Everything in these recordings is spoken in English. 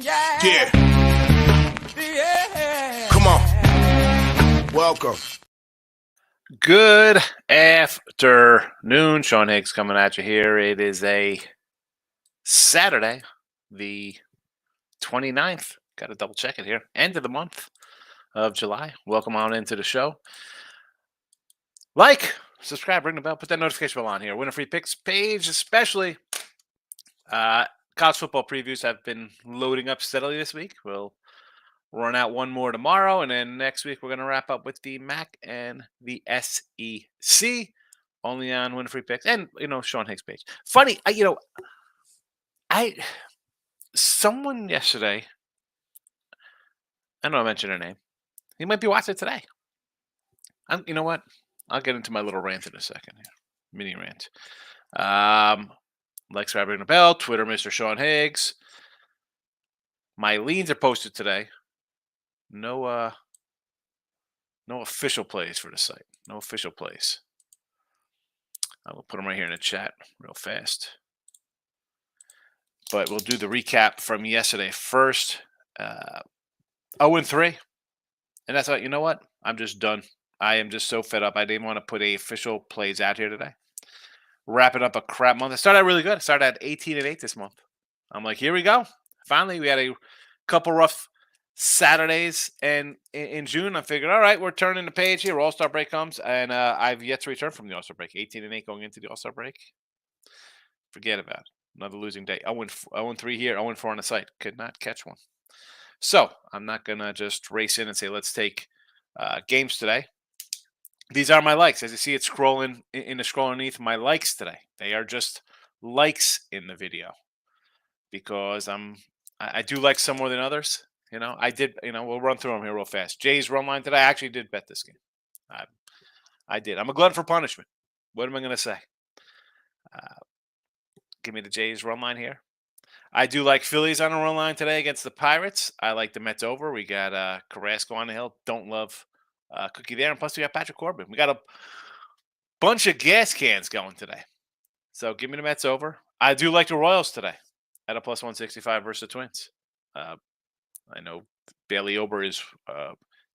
Yeah. Come on. Welcome. Good afternoon. Sean Higgs coming at you here. It is a Saturday, the 29th. Got to double check it here. End of the month of July. Welcome on into the show. Like, subscribe, ring the bell, put that notification bell on here. Winner Free Picks page, especially. College football previews have been loading up steadily this week. We'll run out one more tomorrow, and then next week we're going to wrap up with the MAC and the SEC, only on Winner Free Picks and Sean Higgs page. Funny, someone yesterday, I don't know, I mentioned her name. He might be watching it today. You know what? I'll get into my little rant in a second here. Mini rant. Like, subscribe, ring the bell. Twitter, Mr. Sean Higgs. My leans are posted today. No official plays for the site. No official plays. I will put them right here in the chat real fast. But we'll do the recap from yesterday first. 0-3. And that's what, you know what? I'm just done. I am just so fed up. I didn't want to put official plays out here today. Wrapping up a crap month. I started out really good. I started at 18-8 this month. I'm like, here we go. Finally, we had a couple rough Saturdays, and in June, I figured, all right, we're turning the page here. All-Star break comes, and I've yet to return from the All-Star break. 18-8 going into the All-Star break. Forget about it. Another losing day. 0-3 here, 0-4 on the site. Could not catch one. So I'm not going to just race in and say, let's take games today. These are my likes. As you see it scrolling in the scroll underneath, my likes today. They are just likes in the video because I do like some more than others. I did, we'll run through them here real fast. Jay's run line today, I actually did bet this game. I did. I'm a glutton for punishment. What am I going to say? Give me the Jays run line here. I do like Phillies on a run line today against the Pirates. I like the Mets over. We got Carrasco on the hill. Don't love Cookie there. And plus, we got Patrick Corbin. We got a bunch of gas cans going today. So give me the Mets over. I do like the Royals today at a plus 165 versus the Twins. I know Bailey Ober is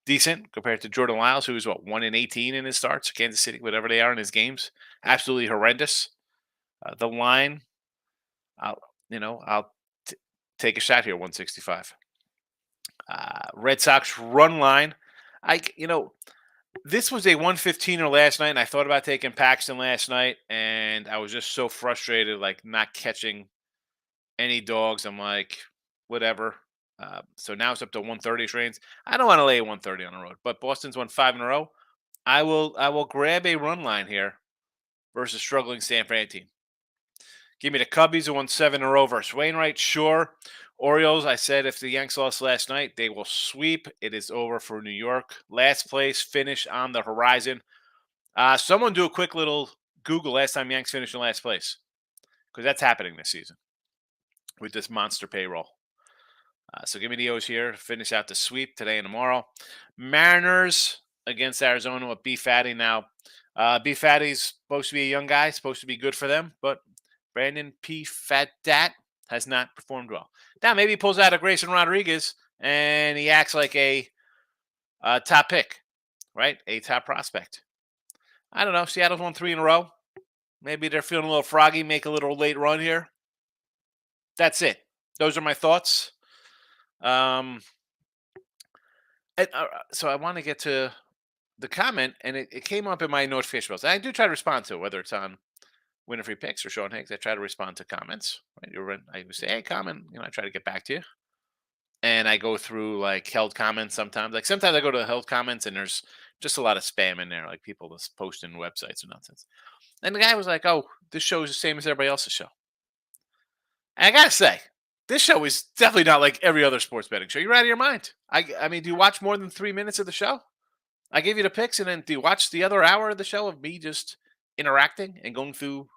decent compared to Jordan Lyles, who is 1-18 in his starts. Kansas City, whatever they are in his games, absolutely horrendous. The line, I'll take a shot here. 165. Red Sox run line. This was a 115er last night, and I thought about taking Paxton last night, and I was just so frustrated, like not catching any dogs. I'm like, whatever. So now it's up to 130 trains. I don't want to lay a 130 on the road, but Boston's won 5 in a row. I will grab a run line here versus struggling San Fran team. Give me the Cubbies who won 7 in a row versus Wainwright. Sure. Orioles, I said if the Yanks lost last night, they will sweep. It is over for New York. Last place finish on the horizon. Someone do a quick little Google last time Yanks finished in last place, because that's happening this season with this monster payroll. So give me the O's here. Finish out the sweep today and tomorrow. Mariners against Arizona with B. Fatty. Now, B. Fatty's supposed to be a young guy, supposed to be good for them, but Brandon P. Fadat has not performed well. Now, maybe he pulls out a Grayson Rodriguez and he acts like a top pick, right? A top prospect. I don't know. Seattle's won 3 in a row. Maybe they're feeling a little froggy, make a little late run here. That's it. Those are my thoughts. So I want to get to the comment, and it came up in my notification bells. And I do try to respond to it, whether it's on Winner Free Picks or Sean Higgs. I try to respond to comments. Right? I would say, hey, comment. I try to get back to you. And I go through like held comments sometimes. Like sometimes I go to held comments and there's just a lot of spam in there, like people just posting websites and nonsense. And the guy was like, oh, this show is the same as everybody else's show. And I got to say, this show is definitely not like every other sports betting show. You're out of your mind. I mean, do you watch more than 3 minutes of the show? I gave you the picks, and then do you watch the other hour of the show of me just interacting and going through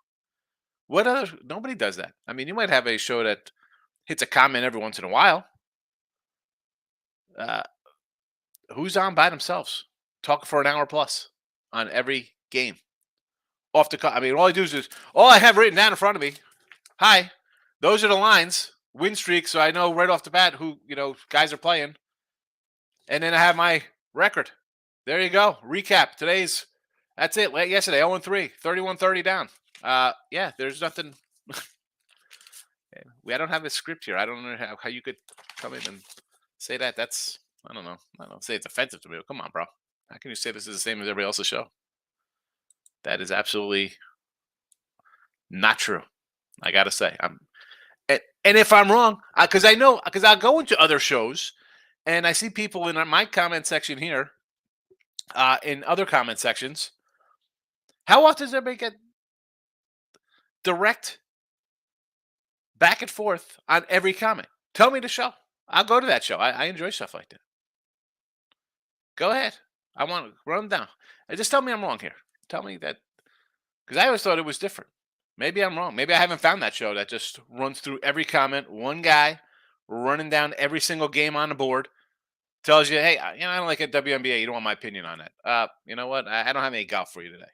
what other? Nobody does that. I mean, you might have a show that hits a comment every once in a while. Who's on by themselves, talking for an hour plus on every game? Off the cuff. I mean, all I do is all I have written down in front of me. Hi, those are the lines. win streak, so I know right off the bat who guys are playing, and then I have my record. There you go. Recap. That's it. Yesterday, 0-3, 31-30 down. Yeah, there's nothing. I don't have a script here. I don't know how you could come in and say that. That's I don't know. I don't say it's offensive to me. Come on, bro. How can you say this is the same as everybody else's show? That is absolutely not true. I gotta say, and if I'm wrong, because I know, because I'll go into other shows and I see people in my comment section here, in other comment sections. How often does everybody get direct back and forth on every comment? Tell me the show. I'll go to that show. I enjoy stuff like that. Go ahead. I want to run down. Just tell me I'm wrong here. Tell me that, because I always thought it was different. Maybe I'm wrong. Maybe I haven't found that show that just runs through every comment. One guy running down every single game on the board tells you, hey, I don't like a WNBA. You don't want my opinion on that. You know what? I don't have any golf for you today.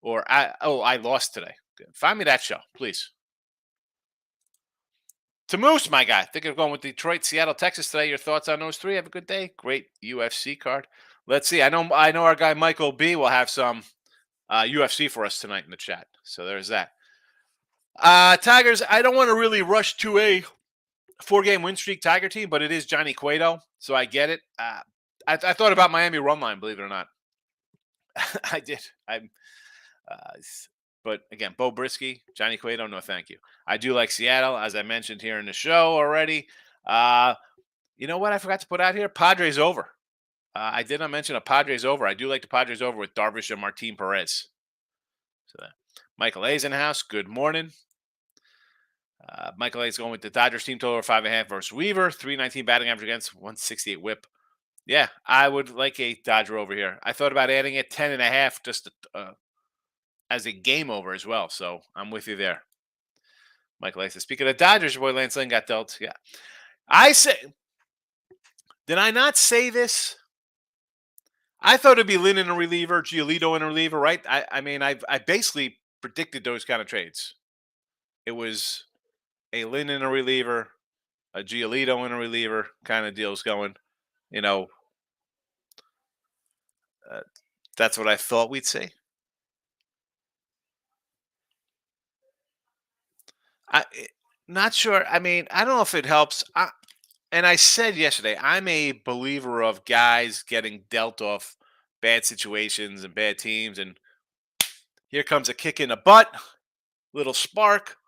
Or I lost today. Find me that show, please. To Moose, my guy. Think of going with Detroit, Seattle, Texas today. Your thoughts on those three? Have a good day. Great UFC card. Let's see. I know our guy Michael B will have some UFC for us tonight in the chat. So there's that. Tigers, I don't want to really rush to a 4-game win streak Tiger team, but it is Johnny Cueto, so I get it. I thought about Miami run line, believe it or not. I did. But again, Bo Brisky, Johnny Cueto, no thank you. I do like Seattle, as I mentioned here in the show already. You know what I forgot to put out here? Padres over. I did not mention a Padres over. I do like the Padres over with Darvish and Martin Perez. So Michael A's in the house. Good morning. Michael A's going with the Dodgers team total of 5.5 versus Weaver. 319 batting average against, 168 whip. Yeah, I would like a Dodger over here. I thought about adding it 10.5 just as a game over as well. So I'm with you there. Michael A says, speaking of Dodgers, your boy Lance Lynn got dealt. Yeah. I say, did I not say this? I thought it'd be Lynn in a reliever, Giolito in a reliever, right? I mean, I basically predicted those kind of trades. It was a Lynn in a reliever, a Giolito in a reliever kind of deals going. That's what I thought we'd see. Not sure. I mean, I don't know if it helps. And I said yesterday, I'm a believer of guys getting dealt off bad situations and bad teams. And here comes a kick in the butt, little spark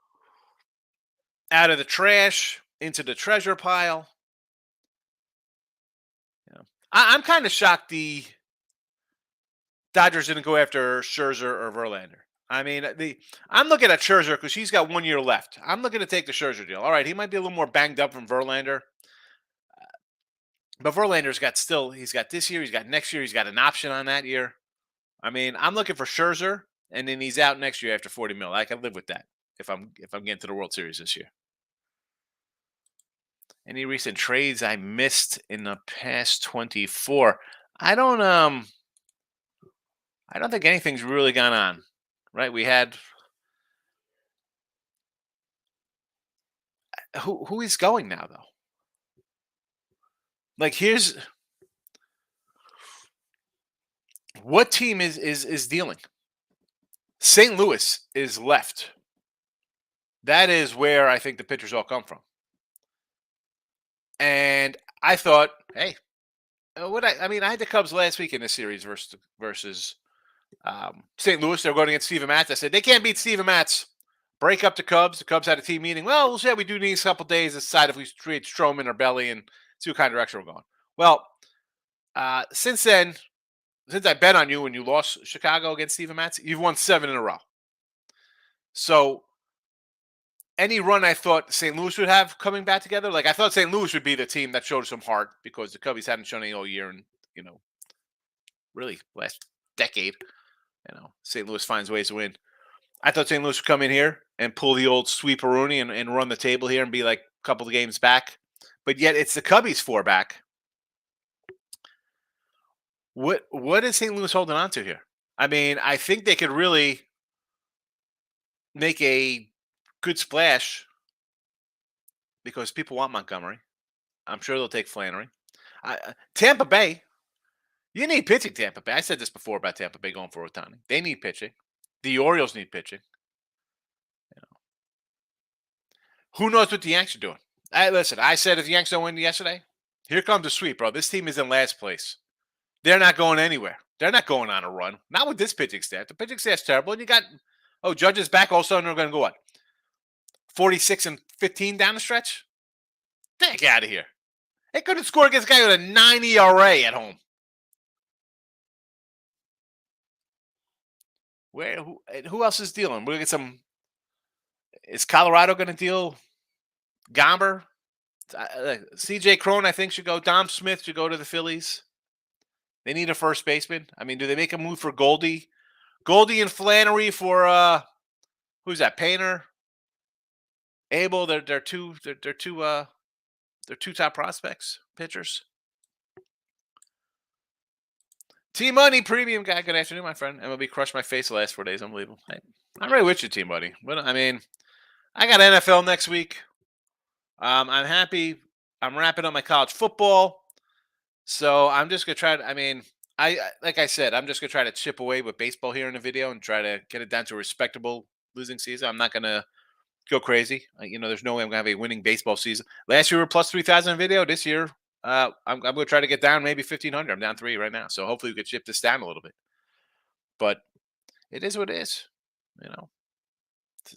out of the trash into the treasure pile. I'm kind of shocked the Dodgers didn't go after Scherzer or Verlander. I mean, I'm looking at Scherzer because he's got 1 year left. I'm looking to take the Scherzer deal. All right, he might be a little more banged up from Verlander. But Verlander's he's got this year, he's got next year, he's got an option on that year. I mean, I'm looking for Scherzer, and then he's out next year after 40 mil. I can live with that if I'm getting to the World Series this year. Any recent trades I missed in the past 24? I don't think anything's really gone on. Right? We had who is going now though? Like here's what team is dealing? St. Louis is left. That is where I think the pitchers all come from. And I thought, hey, I had the Cubs last week in this series versus St. Louis. They were going against Steven Matz. I said they can't beat Steven Matz. Break up the Cubs. The Cubs had a team meeting. Well, we'll see how we do these couple days. Decide if we trade Stroman or Belly and see what kind of direction we're going. Well, since then, since I bet on you when you lost Chicago against Steven Matz, you've won 7 in a row. So any run I thought St. Louis would have coming back together, like I thought St. Louis would be the team that showed some heart because the Cubbies hadn't shown any all year and, really last decade. St. Louis finds ways to win. I thought St. Louis would come in here and pull the old sweep Rooney and run the table here and be like a couple of games back. But yet it's the Cubbies 4 back. What is St. Louis holding on to here? I mean, I think they could really make a good splash because people want Montgomery. I'm sure they'll take Flannery. Tampa Bay, you need pitching. Tampa Bay. I said this before about Tampa Bay going for Otani. They need pitching. The Orioles need pitching. Who knows what the Yanks are doing? Listen, I said if the Yanks don't win yesterday, here comes the sweep, bro. This team is in last place. They're not going anywhere. They're not going on a run. Not with this pitching staff. The pitching staff's terrible. And you got, Judge is back. All of a sudden, they're going to go what? 46-15 down the stretch? The heck out of here. They couldn't score against a guy with a 9 ERA at home. Who else is dealing? We're going to get some. Is Colorado going to deal Gomber? CJ Cron, I think, should go. Dom Smith should go to the Phillies. They need a first baseman. I mean, do they make a move for Goldie? Goldie and Flannery for who's that? Painter, Abel. They're two top prospects, pitchers. T-Money Premium guy. Good afternoon, my friend. MLB crushed my face the last 4 days. Unbelievable. I'm right with you, T-Money. But I mean, I got NFL next week. I'm happy. I'm wrapping up my college football. So I'm just gonna try to. I mean, like I said, I'm just gonna try to chip away with baseball here in the video and try to get it down to a respectable losing season. I'm not gonna go crazy. There's no way I'm gonna have a winning baseball season. Last year we were plus 3,000 video. This year, I'm gonna try to get down maybe 1,500. I'm down 3 right now, so hopefully we could chip this down a little bit. But it is what it is.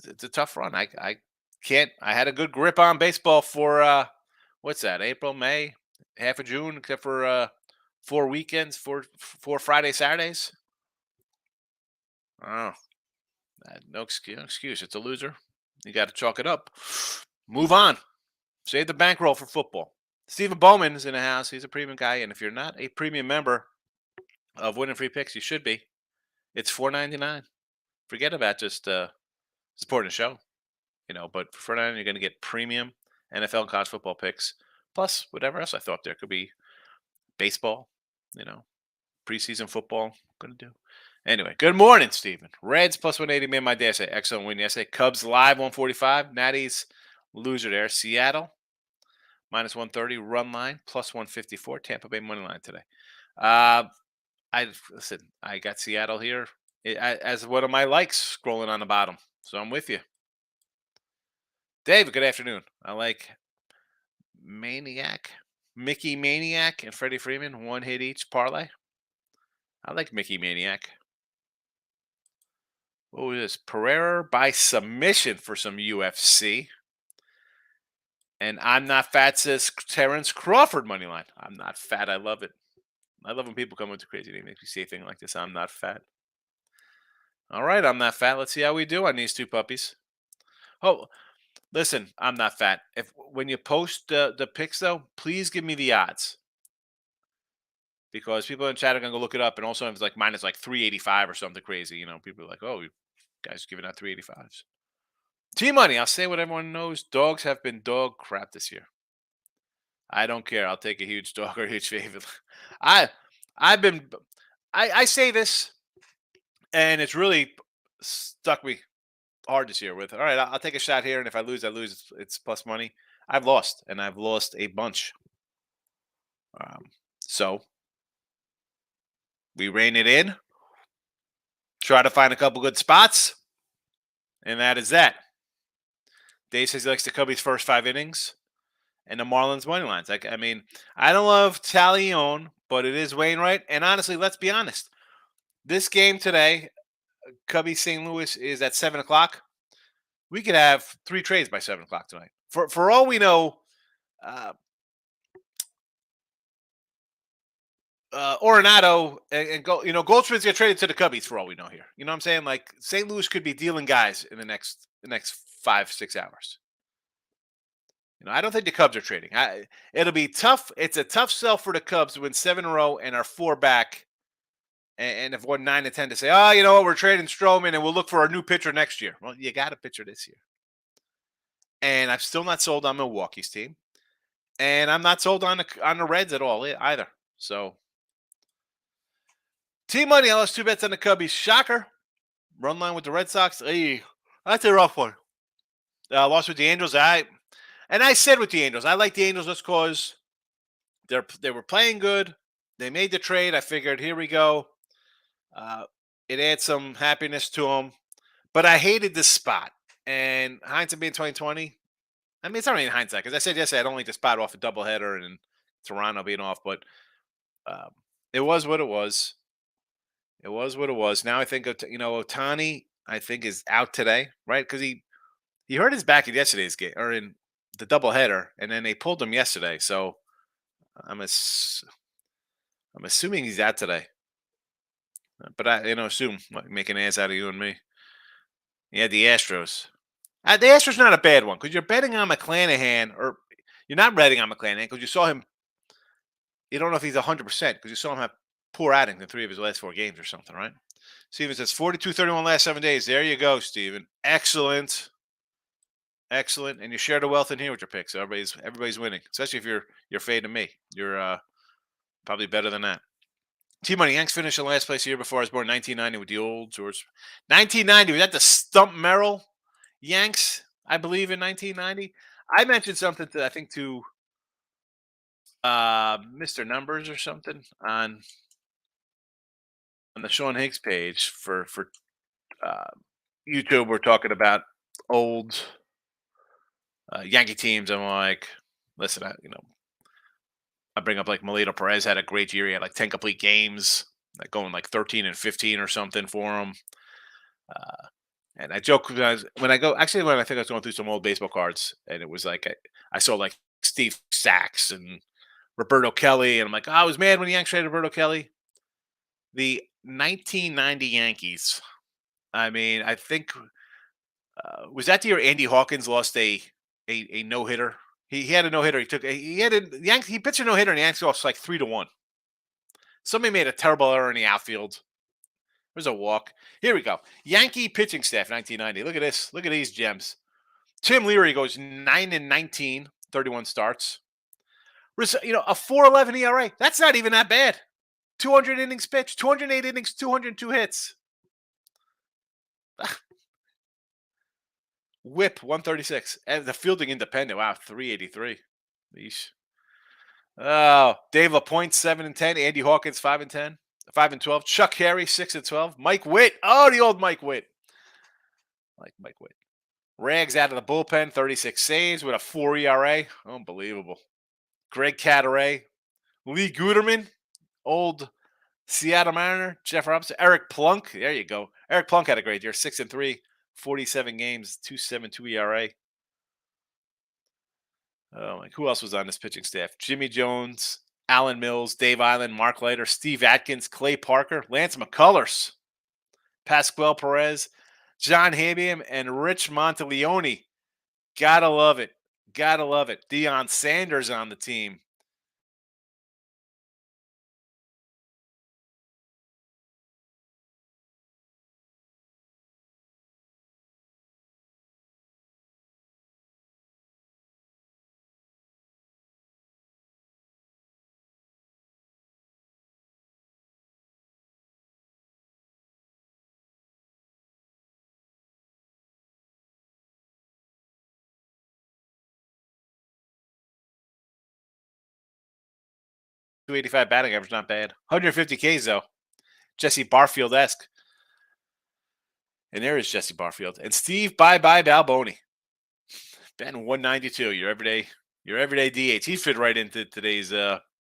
It's a tough run. I can't. I had a good grip on baseball for what's that? April, May, half of June, except for 4 weekends, four Friday, Saturdays. Oh, no excuse. It's a loser. You got to chalk it up. Move on. Save the bankroll for football. Stephen Bowman is in the house. He's a premium guy, and if you're not a premium member of Winning Free Picks, you should be. It's $4.99. Forget about just supporting the show. But for $4.99, you're going to get premium NFL and college football picks, plus whatever else I thought there could be. Baseball, preseason football. Going to do. Anyway, good morning, Stephen. Reds plus 180 made my day. I say excellent win yesterday. Cubs live 145. Natty's loser there. Seattle minus 130 run line plus 154. Tampa Bay money line today. I got Seattle here as one of my likes scrolling on the bottom. So I'm with you. David, good afternoon. I like Mickey Maniac, and Freddie Freeman, 1 hit each parlay. I like Mickey Maniac. What was this? Pereira by submission for some UFC. And I'm not fat, says Terrence Crawford money line. I'm not fat. I love it. I love when people come into crazy. They make me say a thing like this. I'm not fat. All right, I'm not fat. Let's see how we do on these two puppies. Oh, listen, I'm not fat. When you post the picks, though, please give me the odds. Because people in chat are going to go look it up. And also, if it's like minus like 385 or something crazy, people are like, oh, you guys are giving out 385s. T-Money, I'll say what everyone knows. Dogs have been dog crap this year. I don't care. I'll take a huge dog or a huge favorite. I say this, and it's really stuck me hard this year with, all right, I'll take a shot here, and if I lose, I lose. It's plus money. I've lost, and I've lost a bunch. So we rein it in, try to find a couple good spots, and that is that. Dave says he likes the Cubbies' first 5 innings and the Marlins' money lines. I don't love Talion, but it is Wainwright. And honestly, let's be honest. This game today, Cubbies St. Louis, is at 7 o'clock. We could have 3 trades by 7 o'clock tonight. For all we know, Arenado and Goldschmidt's get traded to the Cubbies for all we know here. You know what I'm saying? Like St. Louis could be dealing guys in the next 5-6 hours. I don't think the Cubs are trading. It'll be tough. It's a tough sell for the Cubs to win 7 in a row and are 4 back, and have won 9 to 10 to say, oh, you know what, we're trading Stroman and we'll look for a new pitcher next year. Well, you got a pitcher this year. And I'm still not sold on Milwaukee's team, and I'm not sold on the Reds at all either. So, T-Money, I lost 2 bets on the Cubbies. Shocker. Run line with the Red Sox. Hey, that's a rough one. Lost with the Angels. And I said with the Angels, I like the Angels just because they were playing good. They made the trade. I figured, here we go. Uh, it adds some happiness to them. But I hated this spot. And hindsight being 2020, I mean, it's not really in hindsight because I said yesterday I don't like the spot off a doubleheader and Toronto being off, but um, it was what it was. It was what it was. Now I think Otani, I think, is out today, right? Because he hurt his back in yesterday's game or in the doubleheader, and then they pulled him yesterday. So I'm ass- I'm assuming he's out today. But I assume like, make an ass out of you and me. Yeah, the Astros. The Astros not a bad one because you're betting on McClanahan, or you're not betting on McClanahan because you saw him. You don't know if he's 100% because you saw him have poor outings in 3 of his last 4 games or something, right? Steven says 42-31 last 7 days. There you go, Steven. Excellent. Excellent. And you share the wealth in here with your picks. So everybody's winning, especially if you're fading me. You're probably better than that. T Money Yanks finished in last place the year before I was born, 1990, with the old George. 1990, was that the Stump Merrill Yanks? I believe in 1990. I mentioned something to I think to Mr. Numbers or something on the Sean Higgs page for uh, YouTube. We're talking about old Yankee teams. I'm like, listen, I bring up like Melito Perez had a great year. He had like 10 complete games, like going like 13-15 or something for him. Uh, and I joke when I go. Actually, when I think I was going through some old baseball cards, and it was like I saw like Steve Sachs and Roberto Kelly, and I'm like, oh, I was mad when the Yankees traded Roberto Kelly. The 1990 Yankees. I mean, I think was that the year Andy Hawkins lost a no hitter. He had a no hitter. He had a Yankees. He pitched a no hitter, and the Yankees lost like 3-1. Somebody made a terrible error in the outfield. There's a walk. Here we go. Yankee pitching staff, 1990. Look at this. Look at these gems. Tim Leary goes 9-19, 31 starts. A 4.11 ERA. That's not even that bad. 200 innings pitched, 208 innings, 202 hits. Whip 136. And the fielding independent. Wow, 383. Yeesh. Oh, Dave LaPointe 7-10. Andy Hawkins 5-10. 5-12. Chuck Carey 6-12. Mike Witt. Oh, the old Mike Witt. Like Mike Witt. Rags out of the bullpen, 36 saves with a 4 ERA. Unbelievable. Greg Cadaret. Lee Guterman. Old Seattle Mariner. Jeff Robinson. Eric Plunk. There you go. Eric Plunk had a great year. 6-3. 47 games. 2.72 ERA. Oh, like who else was on this pitching staff? Jimmy Jones, Alan Mills, Dave Island, Mark Leiter, Steve Atkins, Clay Parker, Lance McCullers, Pascual Perez, John Habiam, and Rich Monteleone. Gotta love it. Gotta love it. Deion Sanders on the team. .285 batting average, not bad. 150 Ks though. Jesse Barfield esque. And there is Jesse Barfield. And Steve Bye Bye Balboni. Ben 192. Your everyday DH. He fit right into today's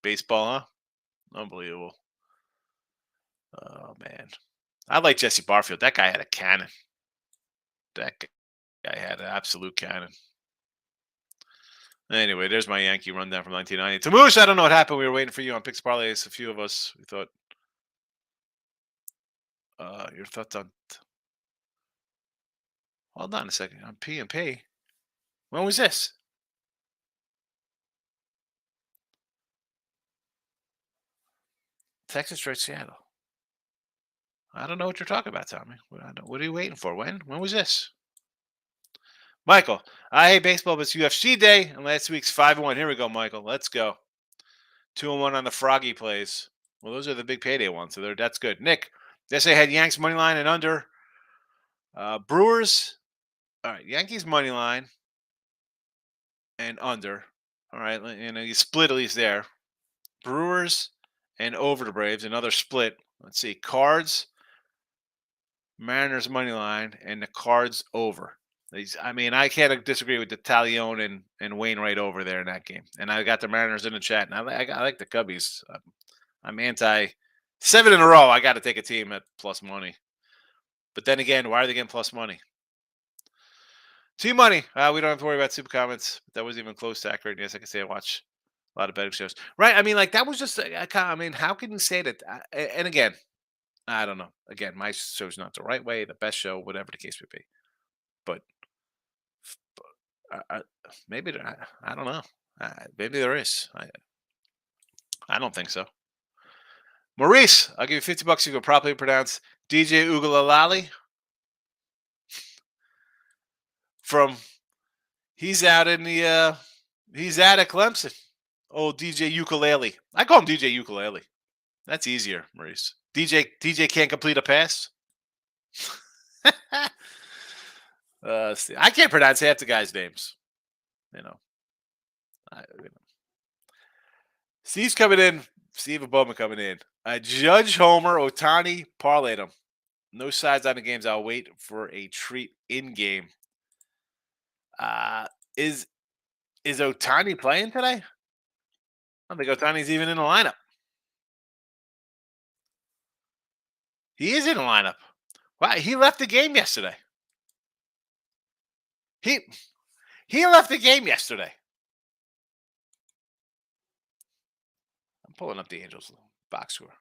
baseball, huh? Unbelievable. Oh man. I like Jesse Barfield. That guy had a cannon. That guy had an absolute cannon. Anyway, there's my Yankee rundown from 1990. Tamoosh, I don't know what happened. We were waiting for you on Picks Parlays. A few of us, we thought, your thoughts on. Hold on a second. On P and P. When was this? Texas straight Seattle. I don't know what you're talking about, Tommy. What are you waiting for? When was this? Michael, I hate baseball, but it's UFC day, and last week's 5-1. Here we go, Michael. Let's go. 2-1 on the Froggy plays. Well, those are the big payday ones, so that's good. Nick, yesterday had Yanks money line and under. Brewers. All right, Yankees money line. and under. All right, you split at least there. Brewers and over the Braves, another split. Let's see, Cards, Mariners money line, and the Cards over. I mean, I can't disagree with the Talion and Wainwright over there in that game. And I got the Mariners in the chat, and I like the Cubbies. I'm anti 7 in a row. I got to take a team at plus money. But then again, why are they getting plus money? Team money. We don't have to worry about super comments. That wasn't even close to accurate. Yes, I can say I watch a lot of betting shows. Right. I mean, like that was just, I mean, how can you say that? And again, I don't know. Again, my show's not the right way, the best show, whatever the case may be. But uh, maybe, I don't know. Maybe there is. I don't think so. Maurice, I'll give you $50 if you can properly pronounce DJ Ugalalali from, he's out in the, he's out at Clemson. Oh, DJ Ukulele. I call him DJ Ukulele. That's easier, Maurice. DJ can't complete a pass. I can't pronounce half the guys' names. You know. Steve's coming in. Steve and Bowman coming in. Judge Homer, Otani, parlayed him. No sides on the games. I'll wait for a treat in game. Is Otani playing today? I don't think Otani's even in the lineup. He is in the lineup. Wow, he left the game yesterday. He left the game yesterday. I'm pulling up the Angels box score.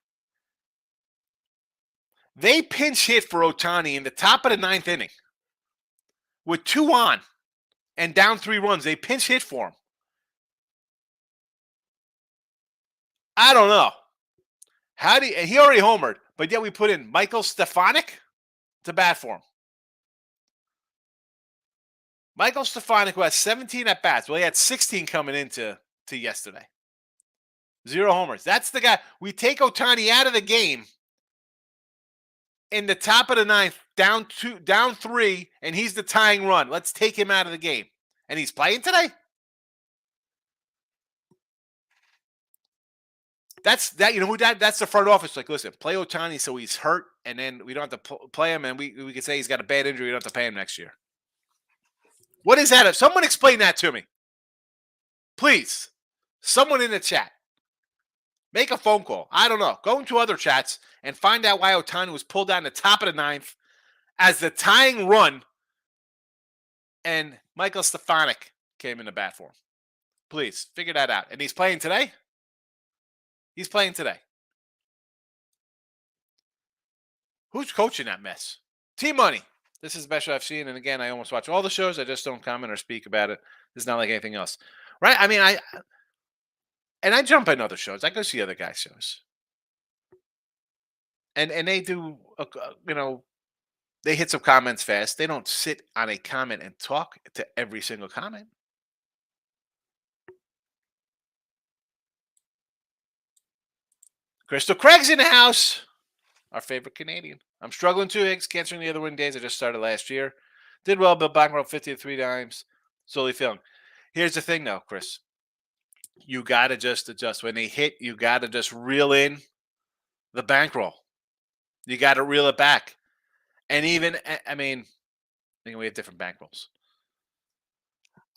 They pinch hit for Otani in the top of the ninth inning with 2 on and down 3 runs. They pinch hit for him. I don't know. He already homered, but yet we put in Michael Stefanik to bat for him. Michael Stefanik, who has 17 at bats. Well, he had 16 coming into yesterday. 0 homers. That's the guy. We take Otani out of the game in the top of the ninth, down 3, and he's the tying run. Let's take him out of the game. And he's playing today? That's the front office. Like, listen, play Otani so he's hurt, and then we don't have to play him, and we can say he's got a bad injury. We don't have to pay him next year. What is that? Someone explain that to me. Please. Someone in the chat. Make a phone call. I don't know. Go into other chats and find out why Otani was pulled down the top of the ninth as the tying run, and Michael Stefanik came in the bat for him. Please, figure that out. And he's playing today? He's playing today. Who's coaching that mess? Team Money. This is the best show I've seen. And again, I almost watch all the shows. I just don't comment or speak about it. It's not like anything else. Right? I mean, I jump in other shows. I go see other guys' shows. And they do, they hit some comments fast. They don't sit on a comment and talk to every single comment. Crystal Craig's in the house. Our favorite Canadian. I'm struggling 2 Higgs, canceling the other win days. I just started last year. Did well, but bankroll 50 to 3 times. Slowly failing. Here's the thing, though, Chris. You got to just adjust. When they hit, you got to just reel in the bankroll. You got to reel it back. And even, I mean, we have different bankrolls.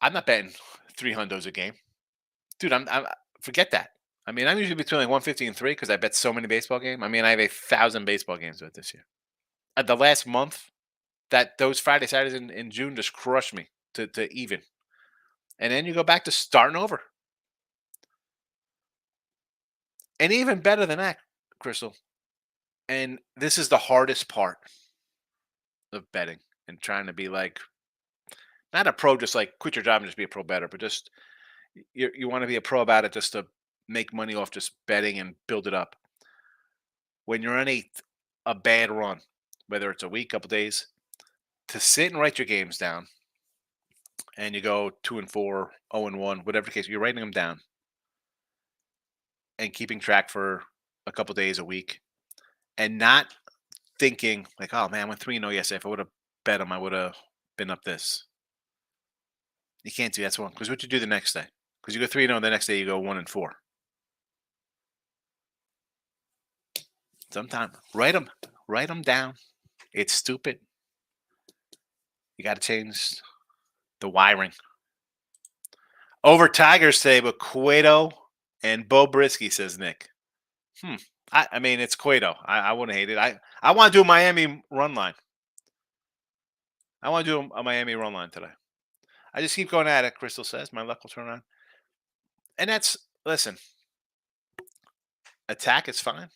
I'm not betting 3 hundos a game. Dude, I'm forget that. I mean, I'm usually between like 150 and 3 because I bet so many baseball games. I mean, I have 1,000 baseball games with this year. The last month, those Friday, Saturdays in June just crushed me to even. And then you go back to starting over. And even better than that, Crystal, and this is the hardest part of betting and trying to be like, not a pro, just like quit your job and just be a pro better, but just you want to be a pro about it just to make money off just betting and build it up. When you're on a bad run, whether it's a week, couple days, to sit and write your games down, and you go 2-4, 0-1, whatever the case, you're writing them down and keeping track for a couple days, a week, and not thinking like, oh man, I went 3-0 yesterday. If I would have bet them, I would have been up this. You can't do that's one because what you do the next day? Because you go 3-0, the next day you go 1-4. Sometimes write them down. It's stupid. You got to change the wiring. Over Tigers today, but Cueto and Bo Brisky, says Nick. I mean, it's Cueto. I wouldn't hate it. I want to do a Miami run line. I want to do a Miami run line today. I just keep going at it, Crystal says. My luck will turn on. And listen, attack is fine.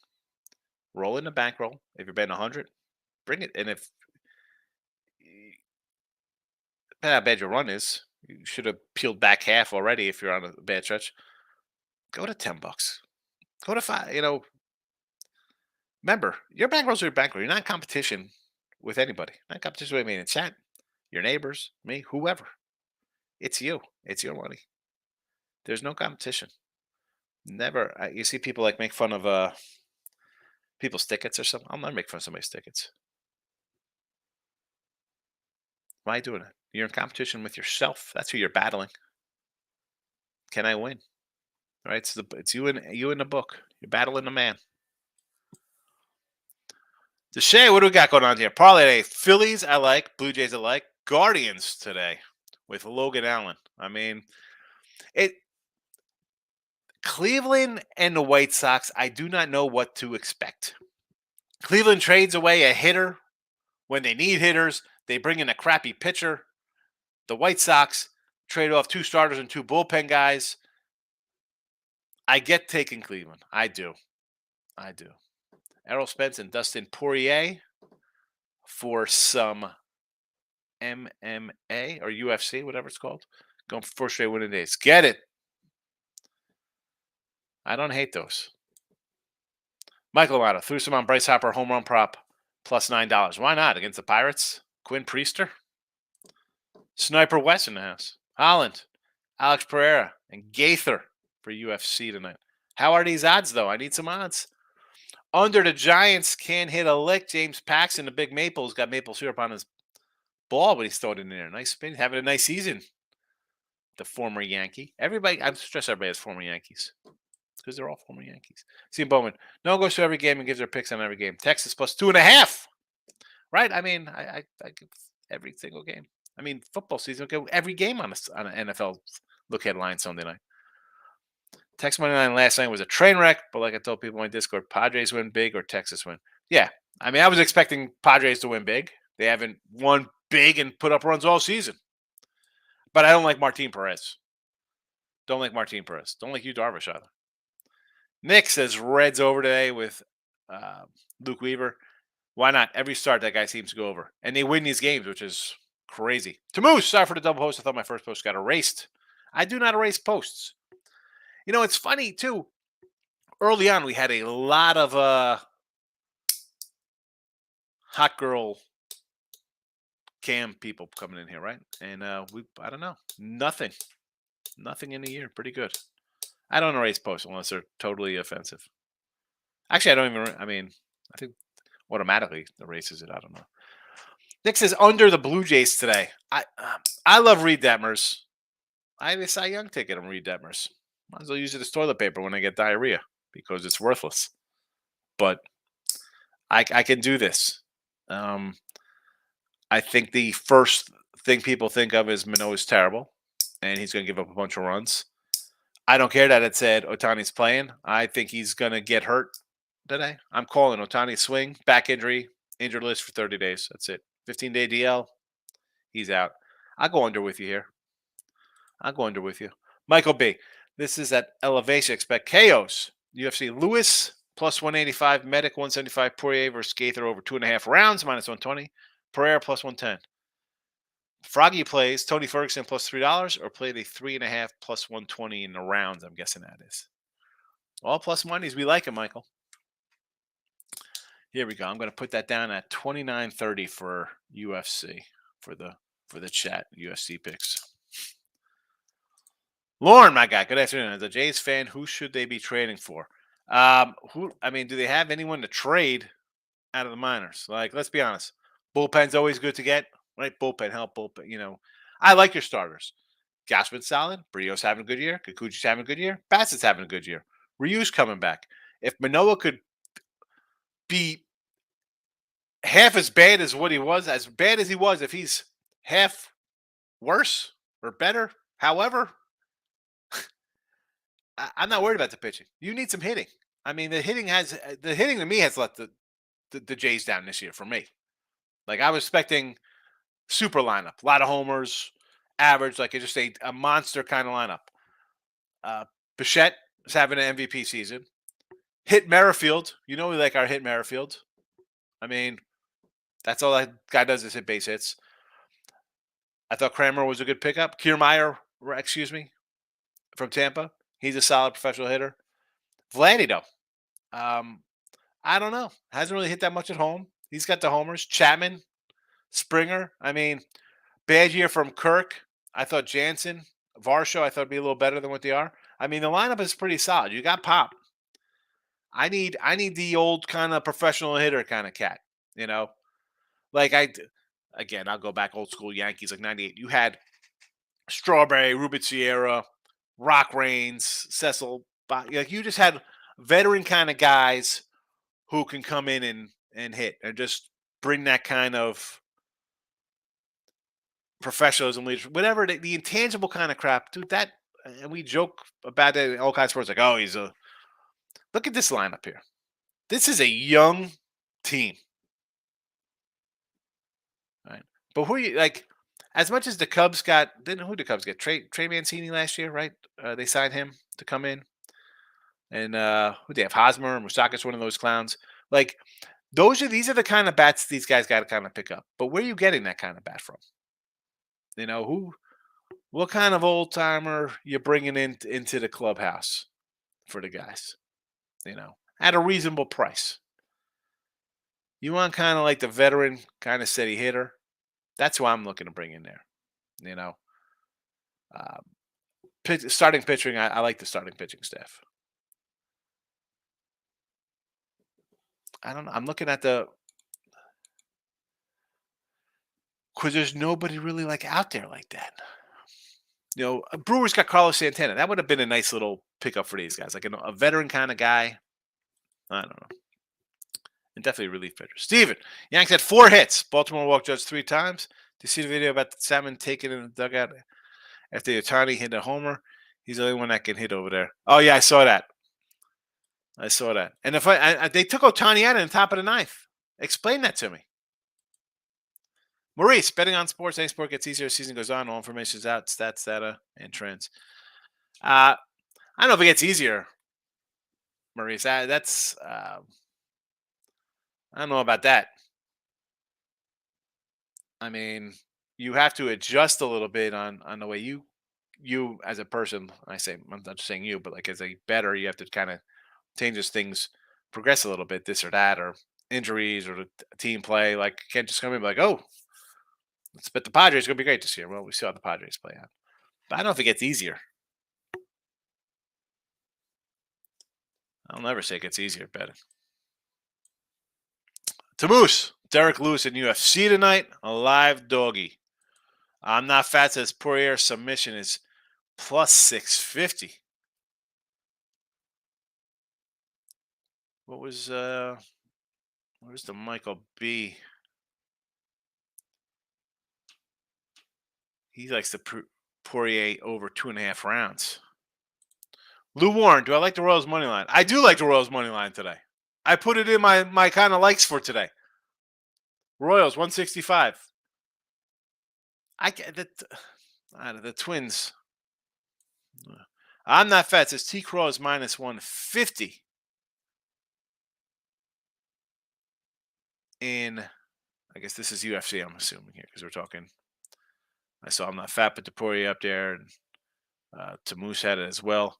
Roll in the bankroll. If you're betting 100, bring it. And if, depending how bad your run is, you should have peeled back half already if you're on a bad stretch. Go to $10. Go to 5. Remember, your bankrolls are your bankroll. You're not in competition with anybody. Not in competition with me in chat, your neighbors, me, whoever. It's you. It's your money. There's no competition. Never. You see people like make fun of people's tickets or something. I'll never make fun of somebody's tickets. Why are you doing it? You're in competition with yourself. That's who you're battling. Can I win? All right. It's you in the book. You're battling the man. Deshay, what do we got going on here? Parlay today. Phillies, I like. Blue Jays, I like. Guardians today with Logan Allen. I mean, Cleveland and the White Sox, I do not know what to expect. Cleveland trades away a hitter when they need hitters. They bring in a crappy pitcher. The White Sox trade off 2 starters and 2 bullpen guys. I get taking Cleveland. I do. Errol Spence and Dustin Poirier for some MMA or UFC, whatever it's called. Going for 4 straight winning days. Get it. I don't hate those. Michael Amato threw some on Bryce Harper home run prop plus $9. Why not? Against the Pirates? Quinn Priester? Sniper West in the house. Holland, Alex Pereira, and Gaither for UFC tonight. How are these odds, though? I need some odds. Under the Giants, can't hit a lick. James Paxton, the big Maple's got maple syrup on his ball, but he's throwing it in there. Nice spin. Having a nice season. The former Yankee. Everybody, I'm stressed everybody has former Yankees. Because they're all former Yankees. See Bowman. No one goes to every game and gives their picks on every game. Texas plus 2.5. Right? I mean, I give every single game. I mean, football season, okay, every game on an NFL look headline Sunday night. Texas money line last night was a train wreck, but like I told people in my Discord, Padres win big or Texas win. Yeah, I mean, I was expecting Padres to win big. They haven't won big and put up runs all season. But I don't like Martin Perez. Don't like you, Darvish, either. Nick says Reds over today with Luke Weaver. Why not? Every start, that guy seems to go over. And they win these games, which is crazy. Tamoose, sorry for the double post. I thought my first post got erased. I do not erase posts. It's funny, too. Early on, we had a lot of hot girl cam people coming in here, right? And I don't know. Nothing in a year. Pretty good. I don't erase posts unless they're totally offensive. Actually, I think automatically erases it. I don't know. Nick says under the Blue Jays today. I love Reed Detmers. I have a Cy Young ticket on Reed Detmers. Might as well use it as toilet paper when I get diarrhea because it's worthless. But I can do this. I think the first thing people think of is Manoah is terrible, and he's going to give up a bunch of runs. I don't care that it said Ohtani's playing. I think he's going to get hurt today. I'm calling Ohtani swing, back injury, injured list for 30 days. That's it. 15-day DL. He's out. I'll go under with you here. Michael B. This is at elevation. Expect chaos. UFC Lewis plus 185. Medic 175. Poirier versus Gaither over 2.5 rounds minus 120. Pereira plus 110. Froggy plays Tony Ferguson plus $3 or play the 3.5 plus 120 in the rounds. I'm guessing that is. All plus monies. We like it, Michael. Here we go. I'm going to put that down at 29.30 for UFC for the chat UFC picks. Lauren, my guy. Good afternoon. As a Jays fan, who should they be trading for? Do they have anyone to trade out of the minors? Like, let's be honest. Bullpen's always good to get. Right? Bullpen, help bullpen. I like your starters. Gausman's solid. Brios having a good year. Kikuchi's having a good year. Bassett's having a good year. Ryu's coming back. If Manoa could be half as bad as what he was, as bad as he was, if he's half worse or better, however, I'm not worried about the pitching. You need some hitting. I mean, the hitting to me has let the Jays down this year for me. Like I was expecting super lineup, a lot of homers, average, like just a monster kind of lineup. Uh, Bichette is having an MVP season. Hit Merrifield, you know we like our hit Merrifield. I mean, that's all that guy does is hit base hits. I thought Kramer was a good pickup. Kiermaier, excuse me, from Tampa. He's a solid professional hitter. Vladdy, though, I don't know. Hasn't really hit that much at home. He's got the homers. Chapman, Springer. I mean, bad year from Kirk. I thought Jansen, Varsho, I thought would be a little better than what they are. I mean, the lineup is pretty solid. You got Pop. I need the old kind of professional hitter kind of cat. You know, like again, I'll go back old school Yankees like '98. You had Strawberry, Ruben Sierra, Rock Reigns, Cecil. Like you just had veteran kind of guys who can come in and hit and just bring that kind of professionalism, leadership, whatever the intangible kind of crap, dude. That and we joke about that in all kinds of sports, like, oh, he's a look at this lineup here. This is a young team, right? But who are you like? As much as the Cubs got, didn't who the Cubs get? Trey Mancini last year, right? They signed him to come in, and who they have? Hosmer, Moustakas, one of those clowns. Like these are the kind of bats these guys got to kind of pick up. But where are you getting that kind of bat from? You know what kind of old timer you bringing into the clubhouse for the guys? You know, at a reasonable price. You want kind of like the veteran kind of steady hitter. That's who I'm looking to bring in there. You know, um, starting pitching. I like the starting pitching staff. I don't know. I'm looking at the because there's nobody really like out there like that. You know, Brewers got Carlos Santana. That would have been a nice little pickup for these guys, like a veteran kind of guy. I don't know. And definitely a relief pitcher. Steven, Yanks had 4 hits. Baltimore walked Judge 3 times. Do you see the video about the salmon taken in the dugout after Otani hit a homer? He's the only one that can hit over there. Oh, yeah, I saw that. And if they took Otani out in the top of the ninth. Explain that to me. Maurice, betting on sports. Any sport gets easier as season goes on. All information is out. Stats, data, and trends. I don't know if it gets easier, Maurice. That's I don't know about that. I mean, you have to adjust a little bit on the way you as a person. I'm not just saying you, but like as a better, you have to kind of change as things progress a little bit, this or that, or injuries or the team play. Like you can't just come in and be like, oh, let's bet the Padres are gonna be great this year. Well, we saw how the Padres play out. But I don't know if it gets easier. I'll never say it gets easier betting. To Moose, Derek Lewis in UFC tonight, a live doggy. I'm not fat says Poirier submission is plus 650. Where's the Michael B? He likes the Poirier over 2.5 rounds. Lou Warren, do I like the Royals money line? I do like the Royals money line today. I put it in my kind of likes for today. Royals 165. I get the Twins. I'm not fat. It says T Crow is minus 150 in. I guess this is UFC. I'm assuming here because we're talking. I saw I'm not fat, but the Poirier up there, and to Moose had it as well.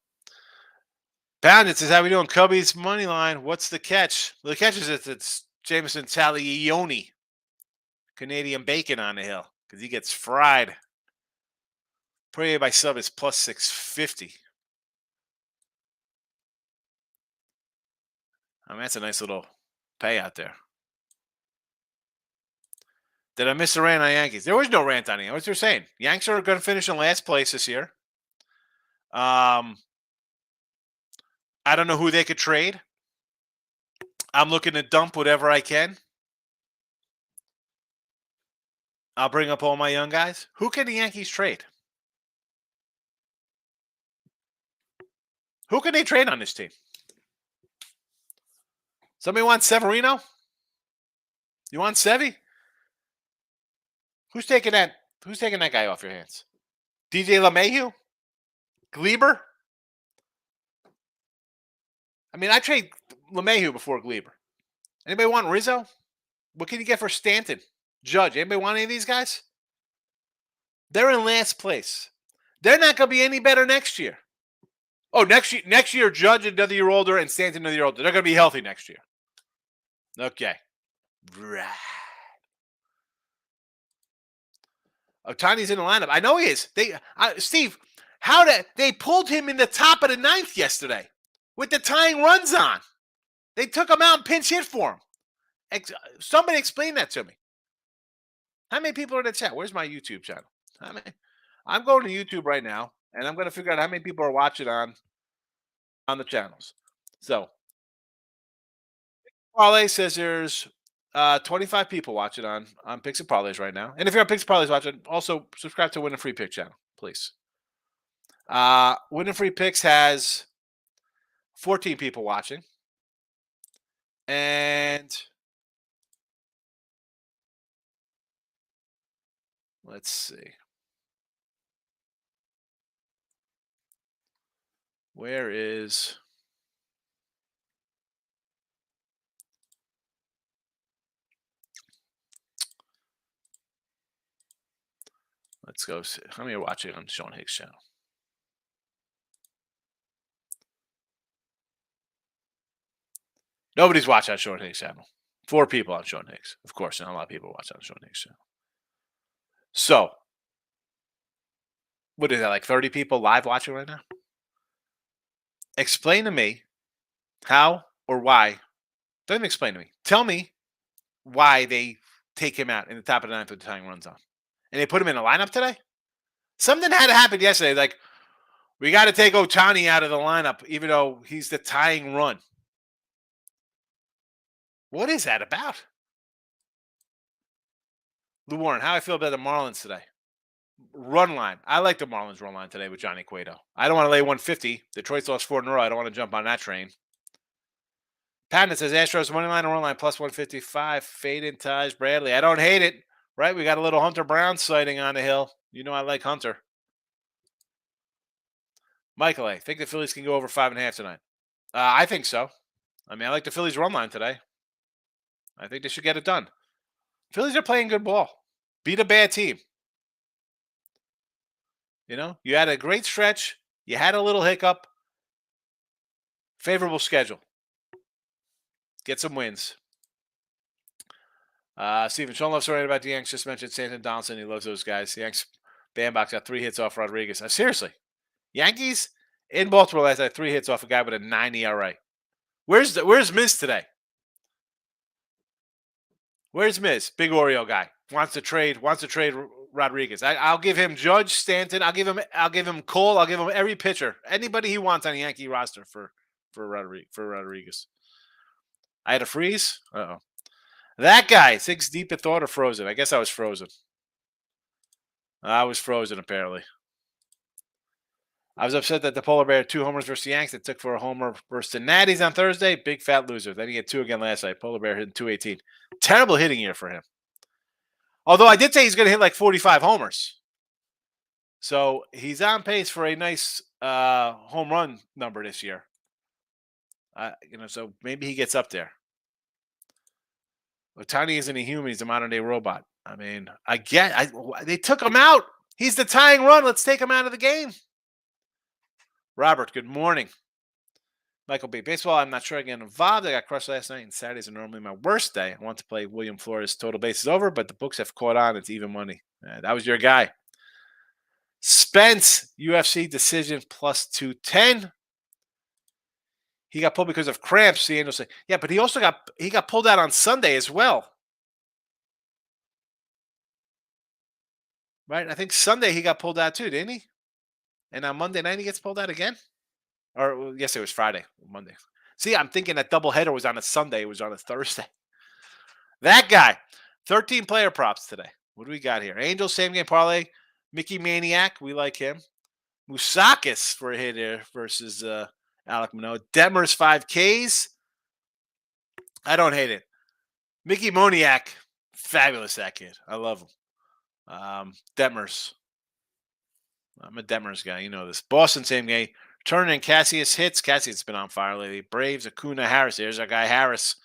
Pounded says, how we doing? Cubbies money line. What's the catch? The catch is it's Jameson Taglioni. Canadian bacon on the hill because he gets fried. Poirier by sub is plus 650. I mean, that's a nice little payout there. Did I miss a rant on Yankees? There was no rant on Yankees. What they're saying? Yanks are going to finish in last place this year. Um, I don't know who they could trade. I'm looking to dump whatever I can. I'll bring up all my young guys. Who can the Yankees trade? Who can they trade on this team? Somebody wants Severino? You want Sevy? Who's taking that? Who's taking that guy off your hands? DJ LeMahieu? Gleber? I mean, I trade LeMahieu before Gleber. Anybody want Rizzo? What can you get for Stanton? Judge? Anybody want any of these guys? They're in last place. They're not going to be any better next year. Oh, next year, Judge another year older and Stanton another year older. They're going to be healthy next year. Okay. Right. Otani's in the lineup. I know he is. Steve, they pulled him in the top of the ninth yesterday with the tying runs on. They took him out and pinch hit for him. Somebody explain that to me. How many people are in the chat? Where's my YouTube channel? I'm going to YouTube right now, and I'm going to figure out how many people are watching on the channels. So, Parlay says there's 25 people watching on Picks and Parlays right now. And if you're on Picks and Parlays watching, also subscribe to Win a Free Pick channel, please. Win a Free Picks has 14 people watching. And let's see. Where is... Let's go see. How many are watching on Sean Higgs' channel? Nobody's watching on Sean Higgs' channel. 4 people on Sean Higgs. Of course, not a lot of people watch on Sean Higgs' channel. So, what is that, like 30 people live watching right now? Explain to me how or why. Don't even explain to me. Tell me why they take him out in the top of the ninth with the tying runs on. And they put him in the lineup today? Something had to happen yesterday. Like, we got to take Ohtani out of the lineup, even though he's the tying run. What is that about? Lou Warren, how I feel about the Marlins today? Run line. I like the Marlins run line today with Johnny Cueto. I don't want to lay 150. Detroit's lost 4 in a row. I don't want to jump on that train. Patton says Astros money line and run line plus 155. Fade in ties. Bradley. I don't hate it. Right? We got a little Hunter Brown sighting on the hill. You know I like Hunter. Michael A. Think the Phillies can go over 5.5 tonight? I think so. I mean, I like the Phillies run line today. I think they should get it done. Phillies are playing good ball. Beat a bad team. You know, you had a great stretch. You had a little hiccup. Favorable schedule. Get some wins. Stephen, Sean loves right about the Yanks. Just mentioned Stanton Donaldson. He loves those guys. The Yanks bandbox got 3 hits off Rodriguez. Seriously. Yankees in Baltimore last night, 3 hits off a guy with a 9 ERA. Where's Miz today? Where's Miz? Big Oreo guy. Wants to trade Rodriguez. I'll give him Judge, Stanton. I'll give him Cole. I'll give him every pitcher. Anybody he wants on the Yankee roster for Rodriguez. I had a freeze. Uh-oh. That guy, 6 deep in thought or frozen. I guess I was frozen. I was frozen, apparently. I was upset that the Polar Bear had 2 homers versus the Yanks. It took for a homer versus the Natties on Thursday. Big fat loser. Then he had 2 again last night. Polar Bear hitting 218. Terrible hitting year for him. Although I did say he's going to hit like 45 homers. So he's on pace for a nice home run number this year. So maybe he gets up there. Ohtani isn't a human. He's a modern-day robot. I mean, they took him out. He's the tying run. Let's take him out of the game. Robert, good morning. Michael B. Baseball, I'm not sure I get involved. I got crushed last night, and Saturdays are normally my worst day. I want to play William Flores total bases over, but the books have caught on. It's even money. That was your guy. Spence, UFC decision plus 210. He got pulled because of cramps. The Angels say, yeah, but he got pulled out on Sunday as well. right? I think Sunday he got pulled out too, didn't he? And on Monday night he gets pulled out again? Or well, yes, it was Friday, Monday. See, I'm thinking that doubleheader was on a Sunday. It was on a Thursday. That guy, 13 player props today. What do we got here? Angels same game parlay. Mickey Maniac, we like him. Mousakis for a hit here versus Alec Manoah. Detmers 5Ks. I don't hate it. Mickey Moniak, fabulous that kid. I love him. Detmers. I'm a Detmers guy. You know this. Boston same game. Turner and Cassius hits. Cassius been on fire lately. Braves, Acuna, Harris. There's our guy Harris.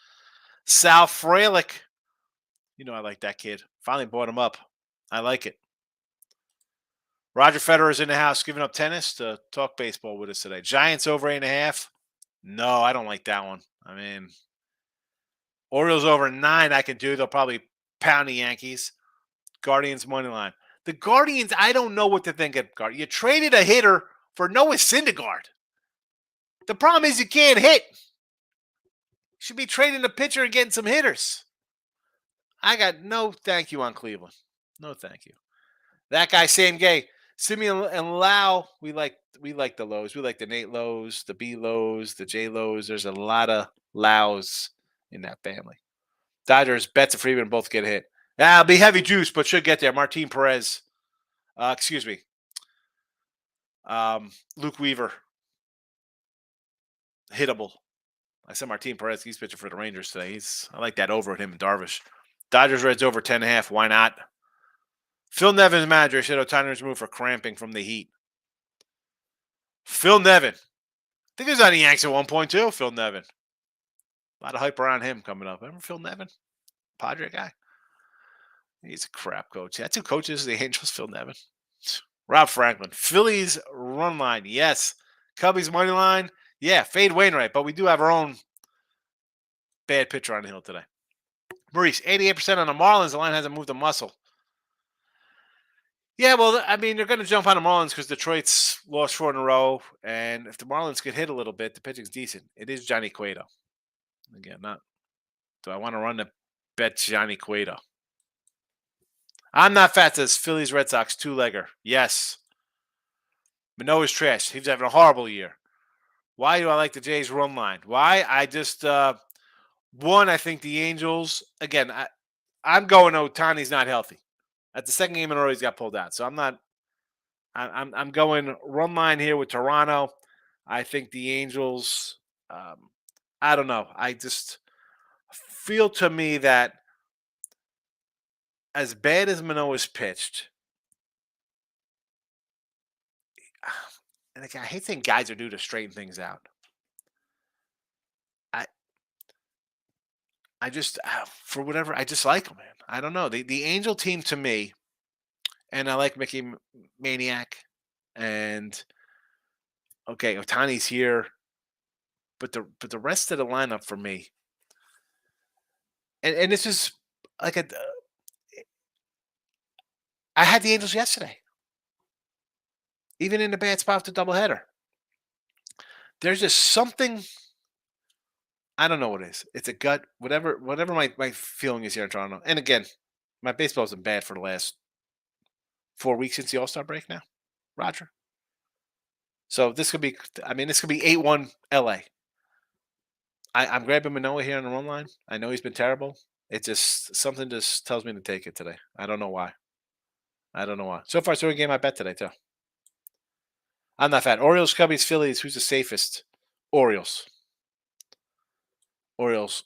Sal Frelick. You know I like that kid. Finally bought him up. I like it. Roger Federer's in the house giving up tennis to talk baseball with us today. Giants over 8.5. No, I don't like that one. I mean, Orioles over 9 I can do. They'll probably pound the Yankees. Guardians money line. The Guardians, I don't know what to think of. You traded a hitter for Noah Syndergaard. The problem is you can't hit. You should be trading a pitcher and getting some hitters. I got no thank you on Cleveland. No thank you. That guy, same gay. Simeon and Lau, we like the Lows. We like the Nate Lows, the B Lows, the J Lows. There's a lot of Lows in that family. Dodgers, Betts and Freeman both get hit. I'll be heavy juice, but should get there. Martin Perez. Excuse me. Luke Weaver. Hittable. I said Martin Perez. He's pitching for the Rangers today. I like that over at him and Darvish. Dodgers Reds over 10.5. Why not? Phil Nevin's manager said Ohtani was moved for cramping from the heat. Phil Nevin. I think he was on the Yanks at one point too. Phil Nevin. A lot of hype around him coming up. Remember Phil Nevin? Padre guy. He's a crap coach. That's who coaches the Angels, Phil Nevin. Rob Franklin. Phillies run line. Yes. Cubbies money line. Yeah. Fade Wainwright. But we do have our own bad pitcher on the hill today. Maurice, 88% on the Marlins. The line hasn't moved a muscle. Yeah, well, I mean, they're going to jump on the Marlins because Detroit's lost 4 in a row. And if the Marlins get hit a little bit, the pitching's decent. It is Johnny Cueto. Again, not. Do I want to run the bet Johnny Cueto? I'm not fat, says Phillies Red Sox 2-legger. Yes. Manoah's trash. He's having a horrible year. Why do I like the Jays run line? Why? I just, one, I think the Angels, again, I'm going Ohtani's not healthy. That's the second game in a row he's got pulled out. So I'm going run line here with Toronto. I think the Angels, I don't know. I just feel to me that as bad as Manoah's pitched, and again, I hate saying guys are due to straighten things out. I just, for whatever, I just like them, man. I don't know. The Angel team to me, and I like Mickey Maniac, and okay, Otani's here, but the rest of the lineup for me, and this is like I had the Angels yesterday, even in the bad spot with the doubleheader. There's just something. I don't know what it is. It's a gut, whatever my feeling is here in Toronto. And again, my baseball's been bad for the last 4 weeks since the All-Star break now, Roger. So this could be 8-1 LA. I'm grabbing Manoah here on the run line. I know he's been terrible. It just something just tells me to take it today. I don't know why. So far, so a game I bet today too. I'm not fat. Orioles, Cubbies, Phillies. Who's the safest? Orioles. Orioles.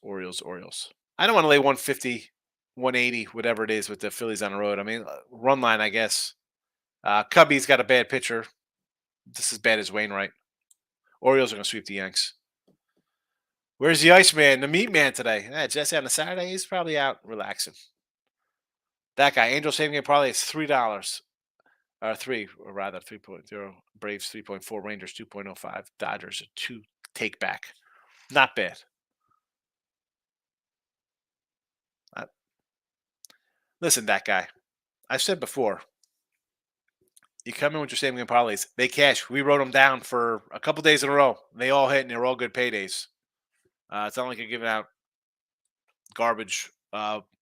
I don't want to lay 150, 180, whatever it is with the Phillies on the road. I mean, run line, I guess. Cubbies got a bad pitcher. This is bad as Wainwright. Orioles are going to sweep the Yanks. Where's the Iceman, the Meat Man today? Jesse on a Saturday, he's probably out relaxing. That guy, Angel saving game probably is $3. Or 3.0. Braves 3.4, Rangers 2.05, Dodgers a 2 take back. Not bad. Listen, that guy. I've said before, you come in with your same game parlays, they cash. We wrote them down for a couple days in a row. They all hit, and they're all good paydays. It's not like you're giving out garbage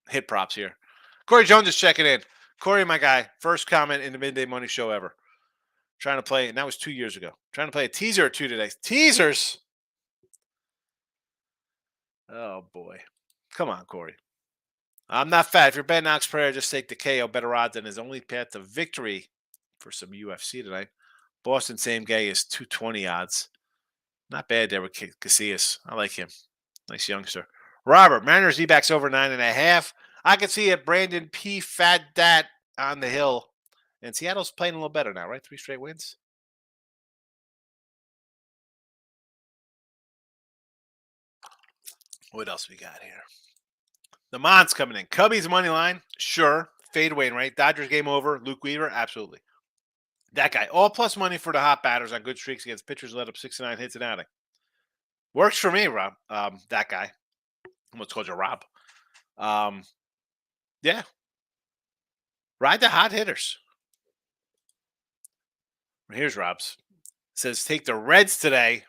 hit props here. Corey Jones is checking in. Corey, my guy, first comment in the Midday Money Show ever. Trying to play, and that was 2 years ago. Trying to play a teaser or two today. Teasers. Oh boy, come on, Corey. I'm not fat. If you're Ben Knox Prayer, just take the KO. Better odds than his only path to victory for some UFC tonight. Boston same guy is 220 odds. Not bad there with Casillas. I like him. Nice youngster. Robert, Mariners D-backs over 9.5. I can see it. Brandon P. Fat Dat on the hill. And Seattle's playing a little better now, right? 3 straight wins. What else we got here? The Mon's coming in. Cubbies money line. Sure. Fade Wainwright. Dodgers game over. Luke Weaver. Absolutely. That guy. All plus money for the hot batters on good streaks against pitchers let up 69 hits an outing. Works for me, Rob. That guy. I almost called you Rob. Yeah. Ride the hot hitters. Here's Rob's. Says take the Reds today.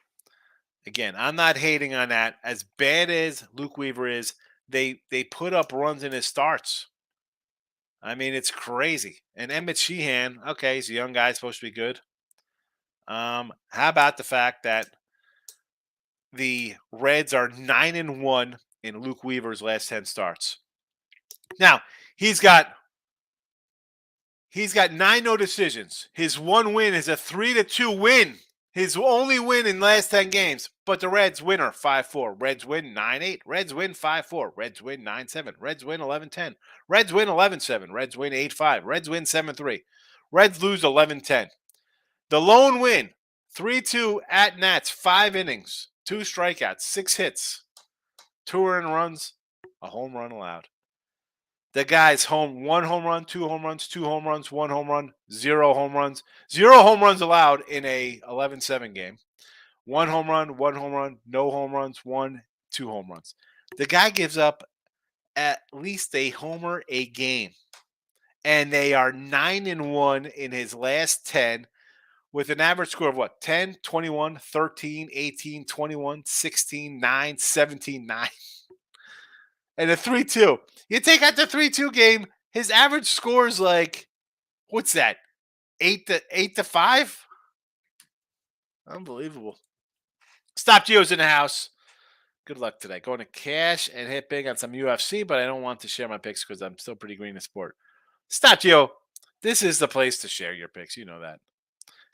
Again, I'm not hating on that. As bad as Luke Weaver is, they put up runs in his starts. I mean, it's crazy. And Emmett Sheehan, okay, he's a young guy, supposed to be good. How about the fact that the Reds are 9-1 in Luke Weaver's last 10 starts? Now, he's got 9 no decisions. His one win is a 3-2 win. His only win in the last 10 games. But the Reds winner 5-4. Reds win 9-8. Reds win 5-4. Reds win 9-7. Reds win 11-10. Reds win 11-7. Reds win 8-5. Reds win 7-3. Reds lose 11-10. The lone win 3-2 at Nats, 5 innings, 2 strikeouts, 6 hits, 2 earned runs, a home run allowed. The guy's home, 1 home run, 2 home runs, 2 home runs, 1 home run, 0 home runs. 0 home runs allowed in a 11-7 game. 1 home run, 1 home run, no home runs, 1, 2 home runs. The guy gives up at least a homer a game. And they are 9-1 in his last 10 with an average score of what? 10, 21, 13, 18, 21, 16, 9, 17, 9. And a 3-2. You take out the 3-2 game, his average score is like, what's that? 8-5? Unbelievable. Stop Geo's in the house. Good luck today. Going to cash and hit big on some UFC, but I don't want to share my picks because I'm still pretty green in sport. Stop Geo. This is the place to share your picks. You know that.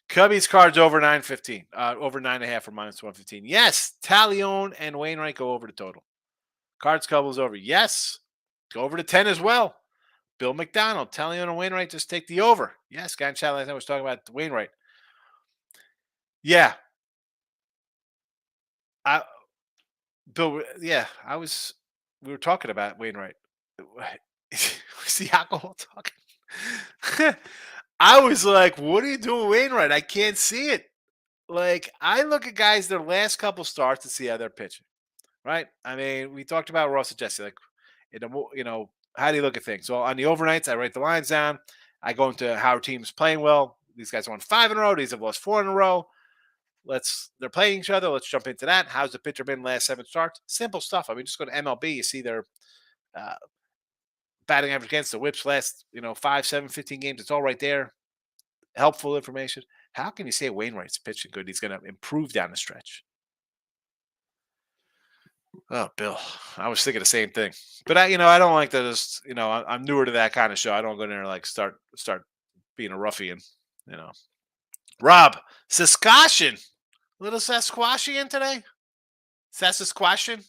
Cubbies cards over 9.15. Over 9.5 for minus 115. Yes. Talion and Wainwright go over the total. Cards Cubbles over. Yes. Go over to 10 as well. Bill McDonald, Talion and Wainwright just take the over. Yes, guy in chat last night was talking about Wainwright. Yeah. Bill, yeah, we were talking about Wainwright. Was the alcohol talking? I was like, what are you doing, Wainwright? I can't see it. Like, I look at guys their last couple starts to see how they're pitching, right? I mean, we talked about Ross and Jesse, like, how do you look at things? So on the overnights, I write the lines down. I go into how our team's playing well. These guys won 5 in a row. These have lost 4 in a row. They're playing each other. Let's jump into that. How's the pitcher been last 7 starts? Simple stuff. I mean, just go to MLB. You see their batting average against the whips last, 5, 7, 15 games. It's all right there. Helpful information. How can you say Wainwright's pitching good? He's going to improve down the stretch. Oh, Bill, I was thinking the same thing. But I don't like to just, I'm newer to that kind of show. I don't go in there and like start being a ruffian, you know. Rob, Saskatchewan. Little Sasquatchian today? Saskatchewan?